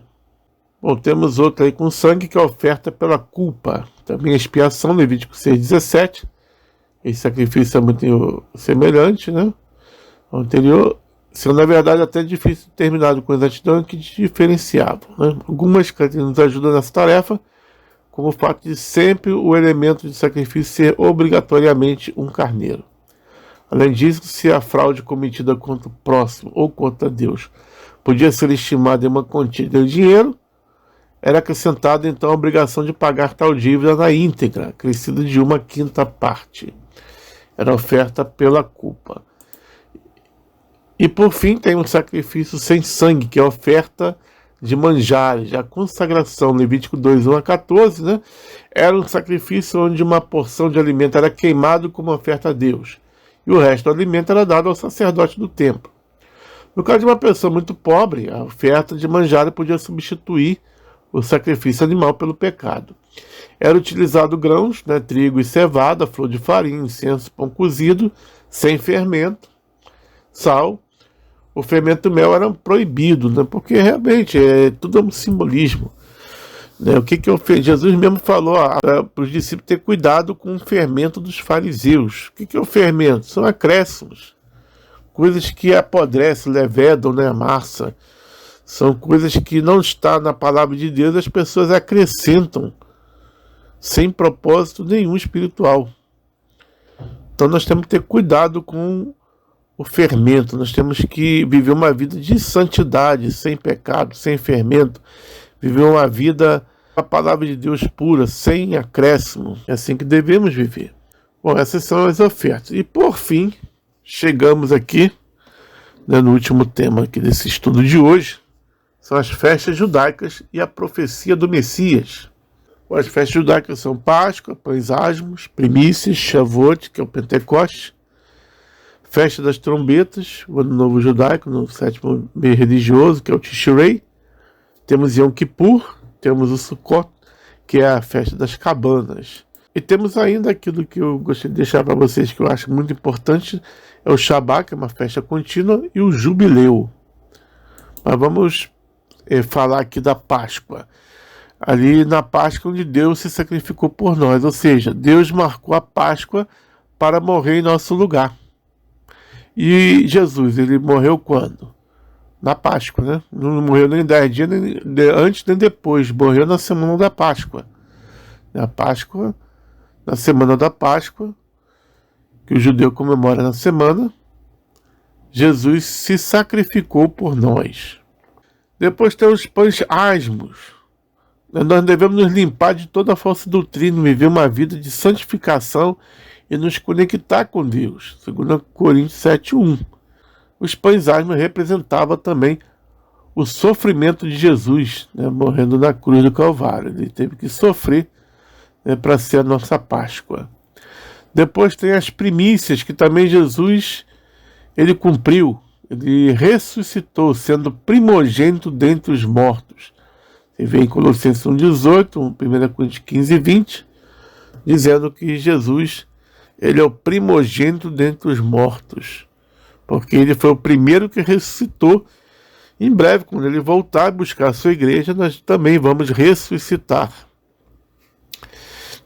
Bom, temos outro aí com sangue, que é a oferta pela culpa. Também a expiação, Levítico 6,17. Esse sacrifício é muito semelhante, né, ao anterior, sendo na verdade até difícil de terminar com exatidão, que diferenciavam, né? Algumas características nos ajudam nessa tarefa, como o fato de sempre o elemento de sacrifício ser obrigatoriamente um carneiro. Além disso, se a fraude cometida contra o próximo ou contra Deus podia ser estimada em uma quantia de dinheiro, era acrescentada então a obrigação de pagar tal dívida na íntegra, acrescida de 1/5 parte. Era oferta pela culpa. E por fim tem um sacrifício sem sangue, que é a oferta de manjares, a consagração, Levítico 2, 1 a 14, né? Era um sacrifício onde uma porção de alimento era queimado como oferta a Deus, e o resto do alimento era dado ao sacerdote do templo. No caso de uma pessoa muito pobre, a oferta de manjares podia substituir o sacrifício animal pelo pecado. Era utilizado grãos, né, trigo e cevada, flor de farinha, incenso, pão cozido, sem fermento, sal. O fermento e o mel eram proibidos, né, porque realmente tudo é um simbolismo. Né? O que eu fiz? Jesus mesmo falou para os discípulos ter cuidado com o fermento dos fariseus. O que é o fermento? São acréscimos, coisas que apodrecem, levedam, né, a massa. São coisas que não está na palavra de Deus, as pessoas acrescentam sem propósito nenhum espiritual. Então nós temos que ter cuidado com o fermento. Nós temos que viver uma vida de santidade, sem pecado, sem fermento. Viver uma vida, a palavra de Deus pura, sem acréscimo. É assim que devemos viver. Bom, essas são as ofertas. E por fim, chegamos aqui, né, no último tema aqui desse estudo de hoje, são as festas judaicas e a profecia do Messias. As festas judaicas são Páscoa, Pães Asmos, Primícias, Shavuot, que é o Pentecoste, Festa das Trombetas, o Ano Novo Judaico, no 7º mês religioso, que é o Tishrei. Temos Yom Kippur, temos o Sukkot, que é a Festa das Cabanas. E temos ainda aquilo que eu gostaria de deixar para vocês, que eu acho muito importante, é o Shabat, que é uma festa contínua, e o Jubileu. Mas vamos falar aqui da Páscoa. Ali na Páscoa, onde Deus se sacrificou por nós, ou seja, Deus marcou a Páscoa para morrer em nosso lugar. E Jesus, ele morreu quando? Na Páscoa, né? Não morreu nem 10 dias, nem antes nem depois, morreu na semana da Páscoa. Na semana da Páscoa, que o judeu comemora na semana, Jesus se sacrificou por nós. Depois tem os pães asmos. Nós devemos nos limpar de toda a falsa doutrina, viver uma vida de santificação e nos conectar com Deus. 2 Coríntios 7:1. Os pães asmos representavam também o sofrimento de Jesus, né, morrendo na cruz do Calvário. Ele teve que sofrer, né, para ser a nossa Páscoa. Depois tem as primícias, que também Jesus ele cumpriu. Ele ressuscitou, sendo primogênito dentre os mortos. Você vê em Colossenses 1:18, 1 Coríntios 15:20, dizendo que Jesus ele é o primogênito dentre os mortos, porque ele foi o primeiro que ressuscitou. Em breve, quando ele voltar a buscar a sua igreja, nós também vamos ressuscitar.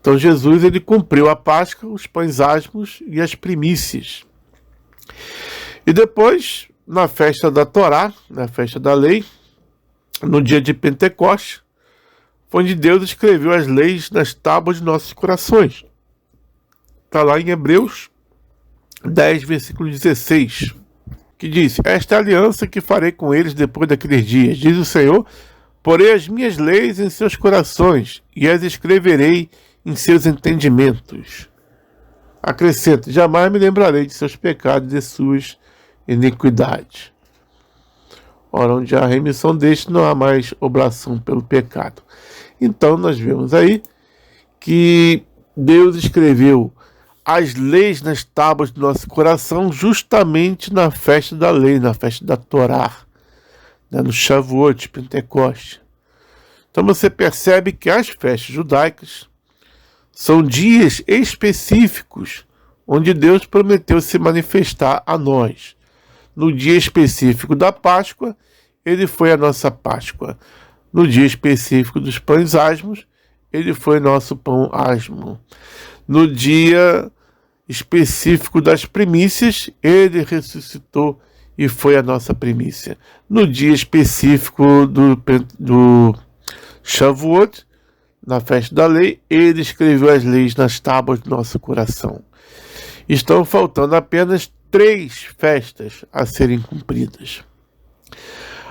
Então Jesus ele cumpriu a Páscoa, os pães asmos e as primícias. E depois, na festa da Torá, na festa da lei, no dia de Pentecostes, foi onde Deus escreveu as leis nas tábuas de nossos corações. Está lá em Hebreus 10, versículo 16, que diz: esta é a aliança que farei com eles depois daqueles dias, diz o Senhor, porei as minhas leis em seus corações e as escreverei em seus entendimentos. Acrescento: jamais me lembrarei de seus pecados e de suas iniquidades. Ora, onde há remissão deste, não há mais oblação pelo pecado. Então, nós vemos aí que Deus escreveu as leis nas tábuas do nosso coração justamente na festa da lei, na festa da Torá, né, no Shavuot, Pentecoste. Então, você percebe que as festas judaicas são dias específicos onde Deus prometeu se manifestar a nós. No dia específico da Páscoa, ele foi a nossa Páscoa. No dia específico dos pães asmos, ele foi nosso pão asmo. No dia específico das primícias, ele ressuscitou e foi a nossa primícia. No dia específico do Shavuot, na festa da lei, ele escreveu as leis nas tábuas do nosso coração. Estão faltando apenas 3 festas a serem cumpridas.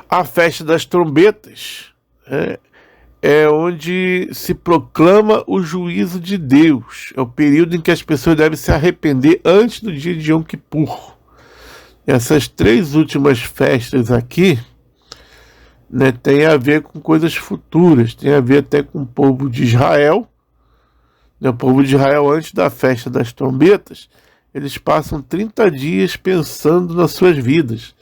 A festa das trombetas é onde se proclama o juízo de Deus. É o período em que as pessoas devem se arrepender antes do dia de Yom Kippur. Essas 3 últimas festas aqui, né, tem a ver com coisas futuras, tem a ver até com o povo de Israel. Né, o povo de Israel, antes da festa das trombetas, eles passam 30 dias pensando nas suas vidas,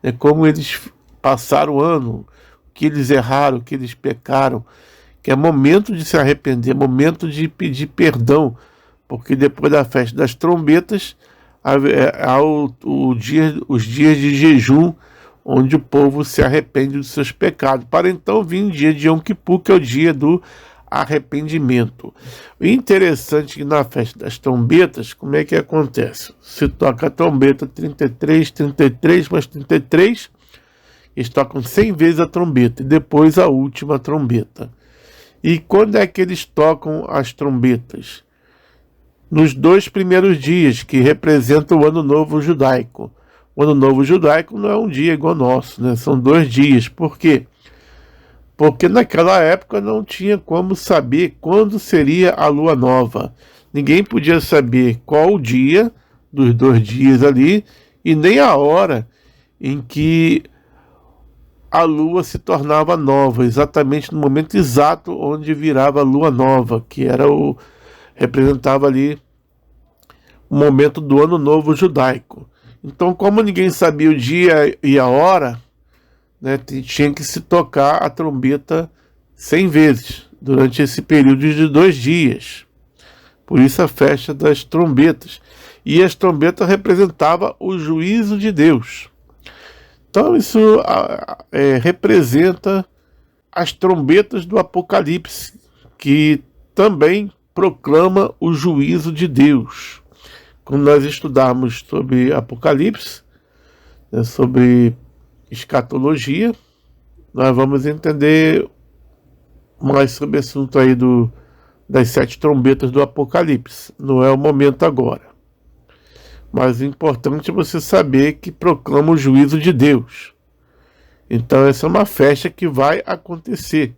né, como eles passaram o ano, o que eles erraram, o que eles pecaram, que é momento de se arrepender, momento de pedir perdão, porque depois da festa das trombetas, há os dias de jejum, onde o povo se arrepende dos seus pecados, para então vir o dia de Yom Kippur, que é o dia do arrependimento. O interessante é que na festa das trombetas, como é que acontece? Se toca a trombeta 33 mais 33, eles tocam 100 vezes a trombeta, e depois a última trombeta. E quando é que eles tocam as trombetas? Nos 2 primeiros dias, que representam o Ano Novo Judaico. O Ano Novo Judaico não é um dia igual ao nosso, né? São 2 dias. Por quê? Porque naquela época não tinha como saber quando seria a lua nova. Ninguém podia saber qual o dia dos 2 dias ali e nem a hora em que a lua se tornava nova, exatamente no momento exato onde virava a lua nova, que era representava ali o momento do Ano Novo Judaico. Então, como ninguém sabia o dia e a hora, né, tinha que se tocar a trombeta 100 vezes durante esse período de 2 dias. Por isso a festa das trombetas. E as trombetas representavam o juízo de Deus. Então isso representa as trombetas do Apocalipse, que também proclama o juízo de Deus. Quando nós estudarmos sobre Apocalipse, né, sobre escatologia, nós vamos entender mais sobre o assunto aí das 7 trombetas do Apocalipse. Não é o momento agora. Mas o importante é você saber que proclama o juízo de Deus. Então essa é uma festa que vai acontecer.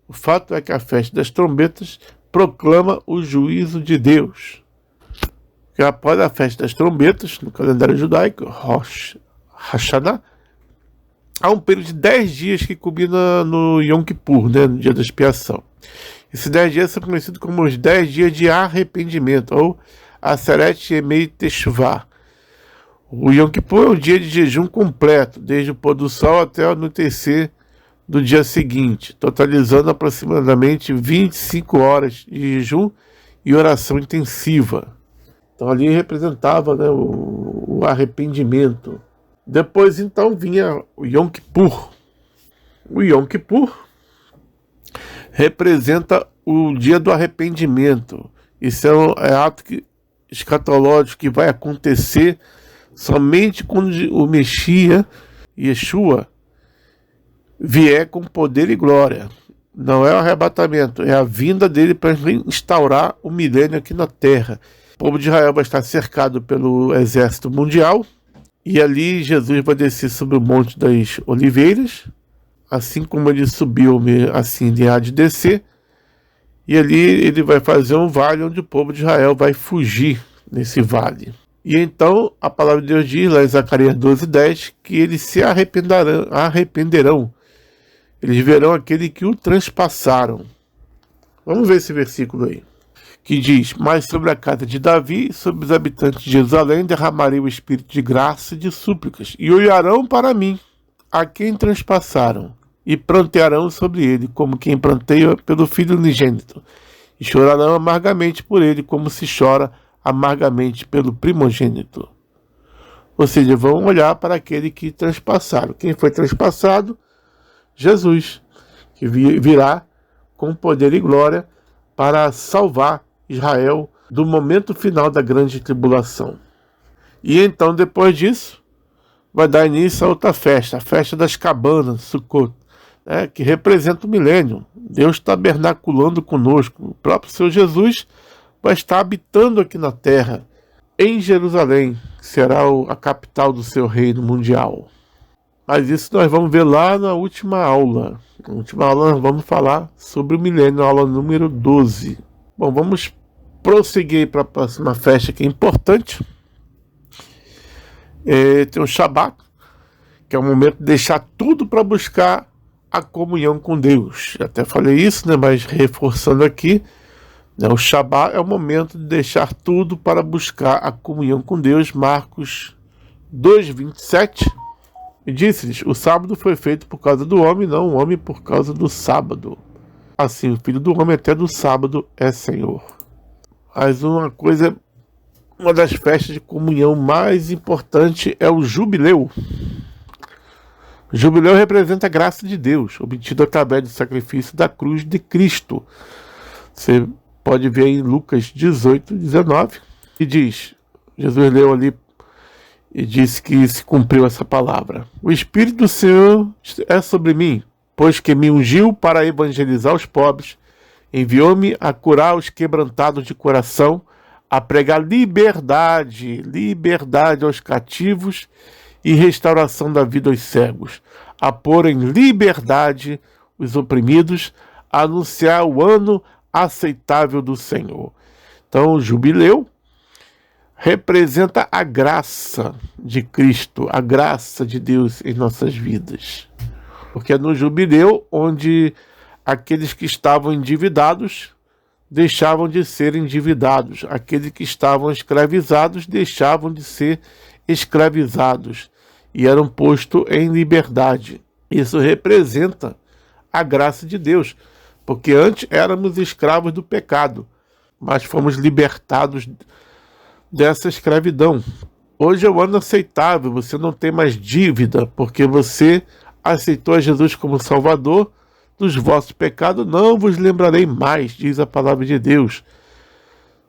O fato é que a festa das trombetas proclama o juízo de Deus. Porque após a festa das trombetas, no calendário judaico, Rosh Hashanah, há um período de 10 dias que culmina no Yom Kippur, né, no dia da expiação. Esses 10 dias são conhecidos como os 10 dias de arrependimento, ou Aseret Yemei Teshuvah. O Yom Kippur é um dia de jejum completo, desde o pôr do sol até o anoitecer do dia seguinte, totalizando aproximadamente 25 horas de jejum e oração intensiva. Então ali representava, né, o arrependimento. Depois então vinha o Yom Kippur. O Yom Kippur representa o dia do arrependimento. Isso é ato escatológico que vai acontecer somente quando o Messias, Yeshua, vier com poder e glória. Não é o arrebatamento, é a vinda dele para instaurar o milênio aqui na Terra. O povo de Israel vai estar cercado pelo exército mundial, e ali Jesus vai descer sobre o Monte das Oliveiras, assim como ele subiu, assim ele há de descer, e ali ele vai fazer um vale onde o povo de Israel vai fugir nesse vale. E então a palavra de Deus diz lá em Zacarias 12:10 que eles se arrependerão. Eles verão aquele que o transpassaram. Vamos ver esse versículo aí. Que diz: mas sobre a casa de Davi, sobre os habitantes de Jerusalém, derramarei o espírito de graça e de súplicas, e olharão para mim, a quem transpassaram, e prantearão sobre ele, como quem pranteia pelo filho unigênito, e chorarão amargamente por ele, como se chora amargamente pelo primogênito. Ou seja, vão olhar para aquele que transpassaram. Quem foi transpassado? Jesus, que virá com poder e glória para salvar Israel do momento final da grande tribulação. E então, depois disso, vai dar início a outra festa, a festa das cabanas, Sukkot, né, que representa o milênio. Deus tabernaculando conosco. O próprio Senhor Jesus vai estar habitando aqui na terra, em Jerusalém, que será a capital do seu reino mundial. Mas isso nós vamos ver lá na última aula. Na última aula nós vamos falar sobre o milênio, aula número 12. Bom, vamos prosseguir para a próxima festa que é importante. Tem o Shabat, que é o momento de deixar tudo para buscar a comunhão com Deus. Já até falei isso, né? Mas reforçando aqui, né, o Shabat é o momento de deixar tudo para buscar a comunhão com Deus. Marcos 2:27. E disse-lhes: o sábado foi feito por causa do homem, não o homem por causa do sábado. Assim, o filho do homem até do sábado é Senhor. Mas uma das festas de comunhão mais importante é o jubileu. O jubileu representa a graça de Deus, obtida através do sacrifício da cruz de Cristo. Você pode ver em Lucas 18:19, que diz, Jesus leu ali e disse que se cumpriu essa palavra: o Espírito do Senhor é sobre mim, pois que me ungiu para evangelizar os pobres, enviou-me a curar os quebrantados de coração, a pregar liberdade aos cativos e restauração da vida aos cegos, a pôr em liberdade os oprimidos, a anunciar o ano aceitável do Senhor. Então, o jubileu representa a graça de Cristo, a graça de Deus em nossas vidas. Porque é no jubileu onde aqueles que estavam endividados deixavam de ser endividados, aqueles que estavam escravizados deixavam de ser escravizados e eram postos em liberdade. Isso representa a graça de Deus, porque antes éramos escravos do pecado, mas fomos libertados dessa escravidão. Hoje é o ano aceitável, você não tem mais dívida, porque você aceitou a Jesus como Salvador. Dos vossos pecados não vos lembrarei mais, diz a palavra de Deus.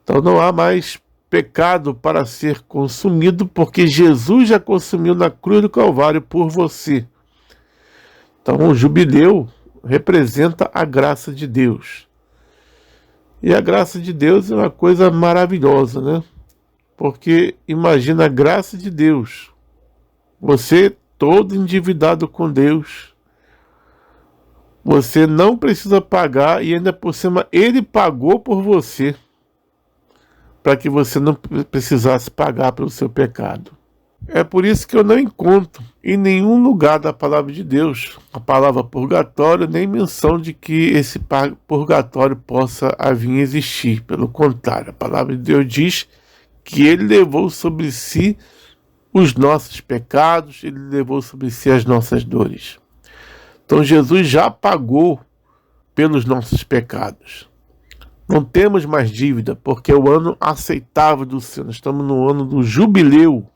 Então não há mais pecado para ser consumido, porque Jesus já consumiu na cruz do Calvário por você. Então o jubileu representa a graça de Deus. E a graça de Deus é uma coisa maravilhosa, né? Porque imagina a graça de Deus. Você todo endividado com Deus. Você não precisa pagar e ainda por cima Ele pagou por você, para que você não precisasse pagar pelo seu pecado. É por isso que eu não encontro em nenhum lugar da palavra de Deus a palavra purgatório, nem menção de que esse purgatório possa vir a existir. Pelo contrário, a palavra de Deus diz que Ele levou sobre si os nossos pecados, Ele levou sobre si as nossas dores. Então Jesus já pagou pelos nossos pecados. Não temos mais dívida, porque é o ano aceitável do Senhor. Nós estamos no ano do jubileu,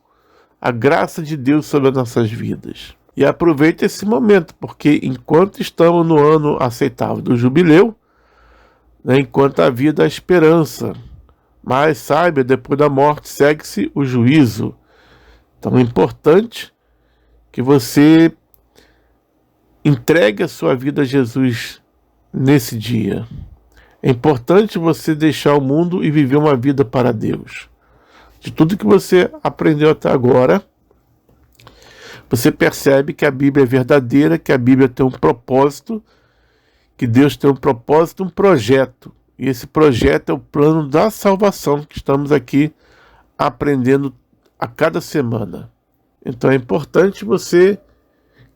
a graça de Deus sobre as nossas vidas. E aproveite esse momento, porque enquanto estamos no ano aceitável do jubileu, né, enquanto a vida, a esperança. Mas saiba, depois da morte segue-se o juízo. Então é importante que você entregue a sua vida a Jesus nesse dia. É importante você deixar o mundo e viver uma vida para Deus. De tudo que você aprendeu até agora, você percebe que a Bíblia é verdadeira, que a Bíblia tem um propósito, que Deus tem um propósito, um projeto. E esse projeto é o plano da salvação que estamos aqui aprendendo a cada semana. Então é importante você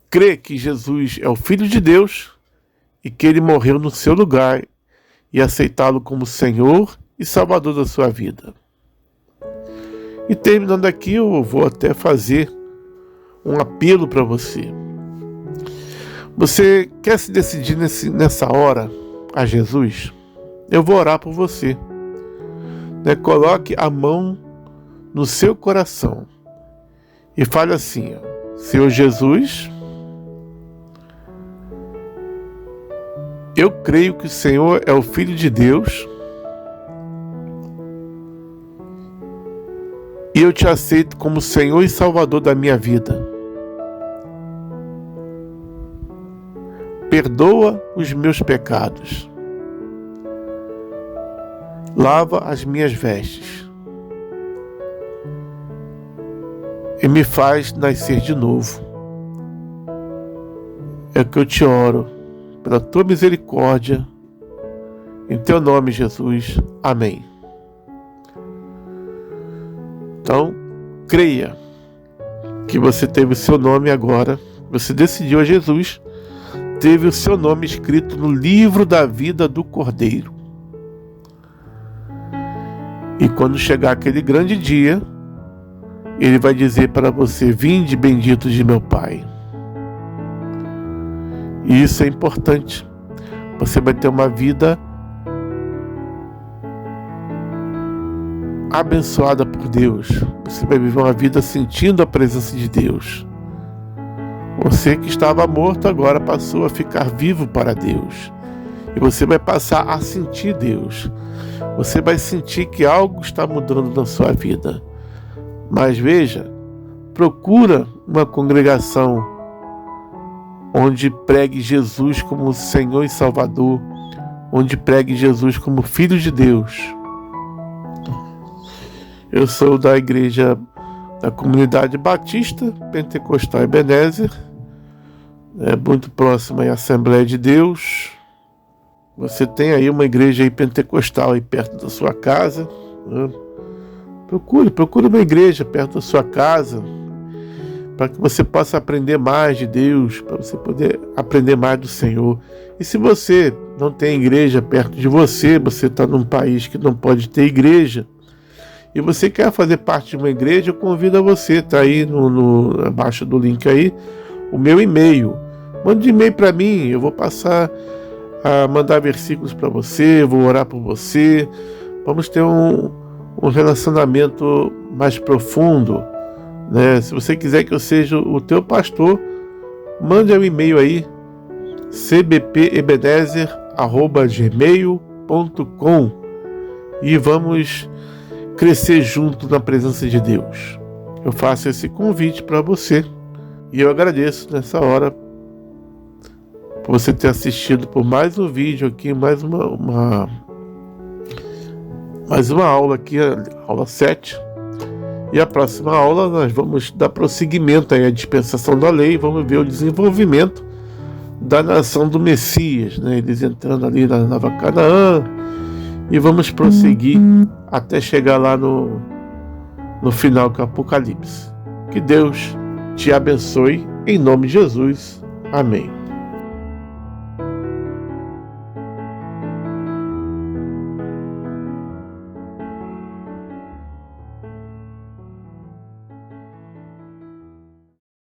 crer que Jesus é o Filho de Deus e que Ele morreu no seu lugar e aceitá-lo como Senhor e Salvador da sua vida. E terminando aqui, eu vou até fazer um apelo para você. Você quer se decidir nessa hora a Jesus? Eu vou orar por você. Né? Coloque a mão no seu coração e fale assim: Senhor Jesus, eu creio que o Senhor é o Filho de Deus e eu te aceito como Senhor e Salvador da minha vida. Perdoa os meus pecados. Lava as minhas vestes e me faz nascer de novo. É o que eu te oro, pela tua misericórdia, em teu nome, Jesus. Amém. Então, creia que você teve o seu nome agora, você decidiu a Jesus, teve o seu nome escrito no livro da vida do Cordeiro. E quando chegar aquele grande dia, Ele vai dizer para você: vinde, bendito de meu Pai. E isso é importante. Você vai ter uma vida abençoada por Deus. Você vai viver uma vida sentindo a presença de Deus. Você que estava morto agora passou a ficar vivo para Deus. E você vai passar a sentir Deus. Você vai sentir que algo está mudando na sua vida. Mas veja, procura uma congregação onde pregue Jesus como Senhor e Salvador, onde pregue Jesus como Filho de Deus. Eu sou da igreja da Comunidade Batista Pentecostal Ebenezer, muito próxima à Assembleia de Deus. Você tem aí uma igreja aí pentecostal aí perto da sua casa, né? Procure uma igreja perto da sua casa, para que você possa aprender mais de Deus, para você poder aprender mais do Senhor. E se você não tem igreja perto de você, você está num país que não pode ter igreja, e você quer fazer parte de uma igreja, eu convido a você, está aí abaixo do link aí, o meu e-mail. Mande e-mail para mim, eu vou passar a mandar versículos para você, vou orar por você, vamos ter um relacionamento mais profundo, né? Se você quiser que eu seja o teu pastor, mande um e-mail aí, cbpebenezer@gmail.com, e vamos crescer junto na presença de Deus. Eu faço esse convite para você e eu agradeço nessa hora por você ter assistido por mais um vídeo aqui, mais uma aula aqui, a aula 7. E a próxima aula nós vamos dar prosseguimento aí à dispensação da lei, vamos ver o desenvolvimento da nação do Messias, né? Eles entrando ali na Nova Canaã, e vamos prosseguir até chegar lá no final do Apocalipse. Que Deus te abençoe, em nome de Jesus. Amém.